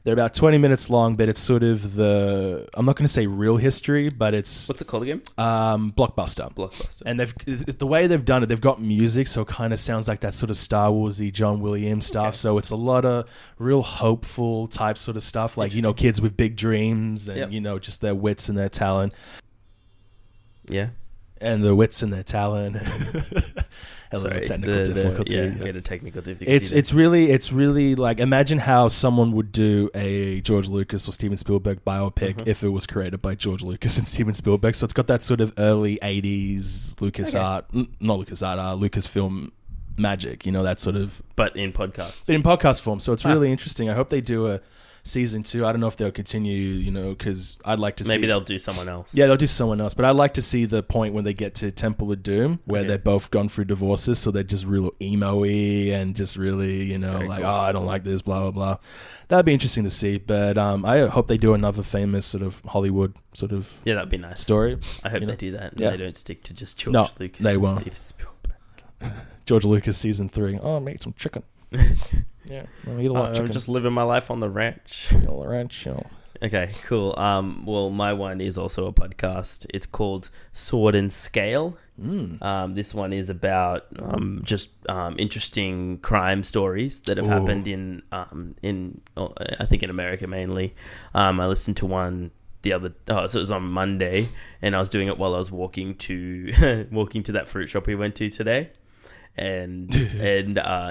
[SPEAKER 2] They're about 20 minutes long, but it's sort of I'm not going to say real history, but it's...
[SPEAKER 1] What's it called again?
[SPEAKER 2] Blockbuster. And the way they've done it, they've got music, so it kind of sounds like that sort of Star Wars-y John Williams stuff. Okay. So it's a lot of real hopeful type sort of stuff, like, kids with big dreams and, just their wits and their talent.
[SPEAKER 1] Yeah.
[SPEAKER 2] And their wits and their talent. Technical difficulty.
[SPEAKER 1] We had a technical difficulty.
[SPEAKER 2] It's really like, imagine how someone would do a George Lucas or Steven Spielberg biopic if it was created by George Lucas and Steven Spielberg. So it's got that sort of early 80s Lucasfilm magic, that sort of...
[SPEAKER 1] But in podcast.
[SPEAKER 2] In podcast form. So it's really interesting. I hope they do a season 2. I don't know if they'll continue, because I'd like to see...
[SPEAKER 1] Maybe they'll do someone else.
[SPEAKER 2] Yeah, they'll do someone else. But I'd like to see the point when they get to Temple of Doom, where they're both gone through divorces, so they're just real emo-y and just really, cool. I don't like this, blah, blah, blah. That'd be interesting to see. But I hope they do another famous sort of Hollywood sort of...
[SPEAKER 1] Yeah, that'd be nice.
[SPEAKER 2] ...story.
[SPEAKER 1] I hope they do that. And they don't stick to just George Lucas
[SPEAKER 2] they won't.
[SPEAKER 1] Steve Spielberg.
[SPEAKER 2] George Lucas season 3. Oh, I made some chicken. Yeah, I'll eat a lot of chicken.
[SPEAKER 1] I'm just living my life on the ranch. Okay, cool. Well, my one is also a podcast. It's called Sword and Scale. This one is about just interesting crime stories that have happened in I think in America mainly. I listened to one so it was on Monday, and I was doing it while I was walking to that fruit shop we went to today. And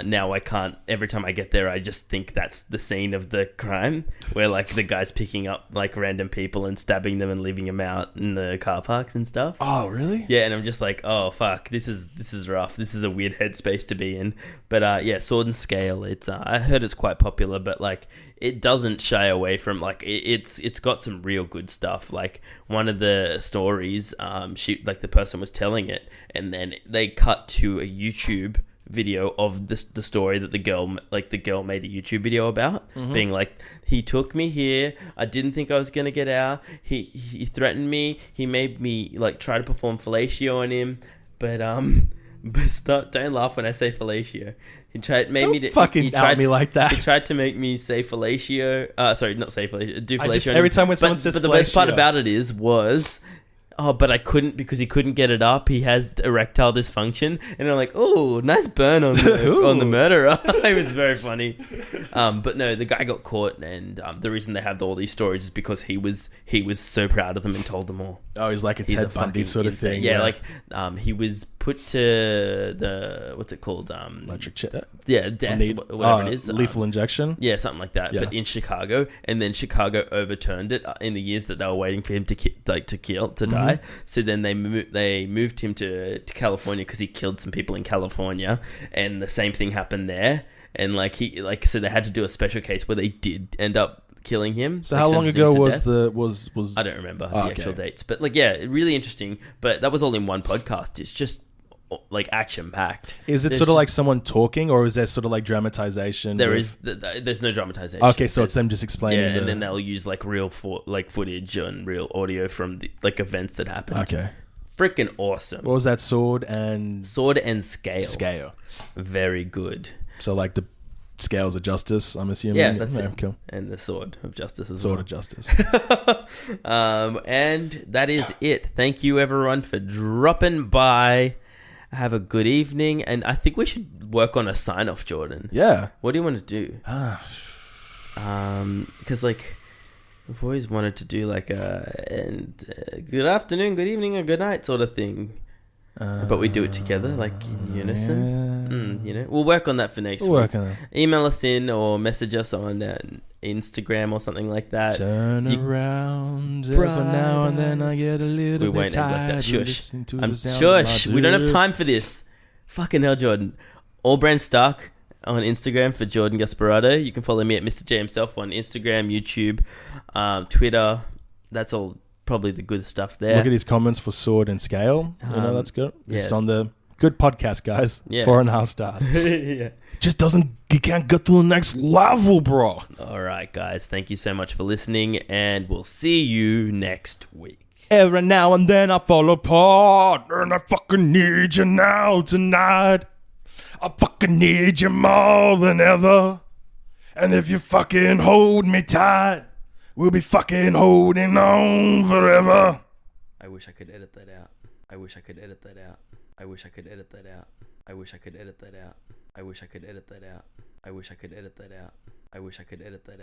[SPEAKER 1] now I can't. Every time I get there, I just think that's the scene of the crime where like the guy's picking up like random people and stabbing them and leaving them out in the car parks and stuff.
[SPEAKER 2] Oh, really?
[SPEAKER 1] Yeah, and I'm just like, oh fuck, this is rough. This is a weird headspace to be in. But Sword and Scale. It's I heard it's quite popular, but like it doesn't shy away from like it's got some real good stuff. Like one of the stories, the person was telling it, and then they cut to a YouTube video of the story that the girl made a YouTube video about, being like, he took me here, I didn't think I was gonna get out, he threatened me, he made me like try to perform fellatio on him, but don't laugh when I say fellatio. He tried me like that. He tried to make me say fellatio. Sorry, not say fellatio. Do fellatio.
[SPEAKER 2] Every time when someone says fellatio.
[SPEAKER 1] But the best part about it was, but I couldn't because he couldn't get it up. He has erectile dysfunction, and I'm like, oh, nice burn on the murderer. It was very funny. But no, the guy got caught, and the reason they have all these stories is because he was so proud of them and told them all.
[SPEAKER 2] Oh, he's like a Ted Bundy sort of thing.
[SPEAKER 1] Yeah, like he was put to the what's it called?
[SPEAKER 2] Electric chair.
[SPEAKER 1] Yeah, death, whatever it is.
[SPEAKER 2] Lethal injection.
[SPEAKER 1] Yeah, something like that. Yeah. But in Chicago, and then Chicago overturned it in the years that they were waiting for him to die. So then they moved him to California because he killed some people in California, and the same thing happened there. And so they had to do a special case where they did end up killing him.
[SPEAKER 2] So how long ago was
[SPEAKER 1] I don't remember the actual dates, but like, yeah, really interesting. But that was all in one podcast. It's just like action packed.
[SPEAKER 2] Is it sort of like someone talking, or is there sort of like dramatization?
[SPEAKER 1] There's no dramatization.
[SPEAKER 2] Okay, so it's them just explaining.
[SPEAKER 1] Yeah, and then they'll use like real footage and real audio from the like events that happened.
[SPEAKER 2] Okay.
[SPEAKER 1] Freaking awesome.
[SPEAKER 2] What was that? Sword and Scale.
[SPEAKER 1] Scale. Very good.
[SPEAKER 2] So like the scales of justice, I'm assuming.
[SPEAKER 1] Yeah, that's it.
[SPEAKER 2] Cool.
[SPEAKER 1] And the sword of justice as
[SPEAKER 2] well.
[SPEAKER 1] Sword
[SPEAKER 2] of justice.
[SPEAKER 1] And that is it. Thank you everyone for dropping by. Have a good evening, and I think we should work on a sign off, Jordan.
[SPEAKER 2] Yeah.
[SPEAKER 1] What do you want to do? Because like I've always wanted to do like good afternoon, good evening, or good night sort of thing. But we do it together, like in unison. Yeah. We'll work on that for next week.
[SPEAKER 2] Work on that.
[SPEAKER 1] Email us in or message us on Instagram or something like that.
[SPEAKER 2] Turn around every now and then. I get a little bit tired.
[SPEAKER 1] Like shush. Shush. We don't have time for this. Fucking hell, Jordan. All Brand Stark on Instagram for Jordan Gasparado. You can follow me at Mr. J himself on Instagram, YouTube, Twitter. That's all. Probably the good stuff there.
[SPEAKER 2] Look at his comments for Sword and Scale. That's good. It's on the good podcast, guys. 4.5 stars.
[SPEAKER 1] Yeah.
[SPEAKER 2] You can't get to the next level, bro.
[SPEAKER 1] All right, guys. Thank you so much for listening, and we'll see you next week.
[SPEAKER 2] Every now and then I fall apart, and I fucking need you now tonight. I fucking need you more than ever. And if you fucking hold me tight, we'll be fucking holding on forever.
[SPEAKER 1] I wish I could edit that out. I wish I could edit that out. I wish I could edit that out. I wish I could edit that out. I wish I could edit that out. I wish I could edit that out. I wish I could edit that out.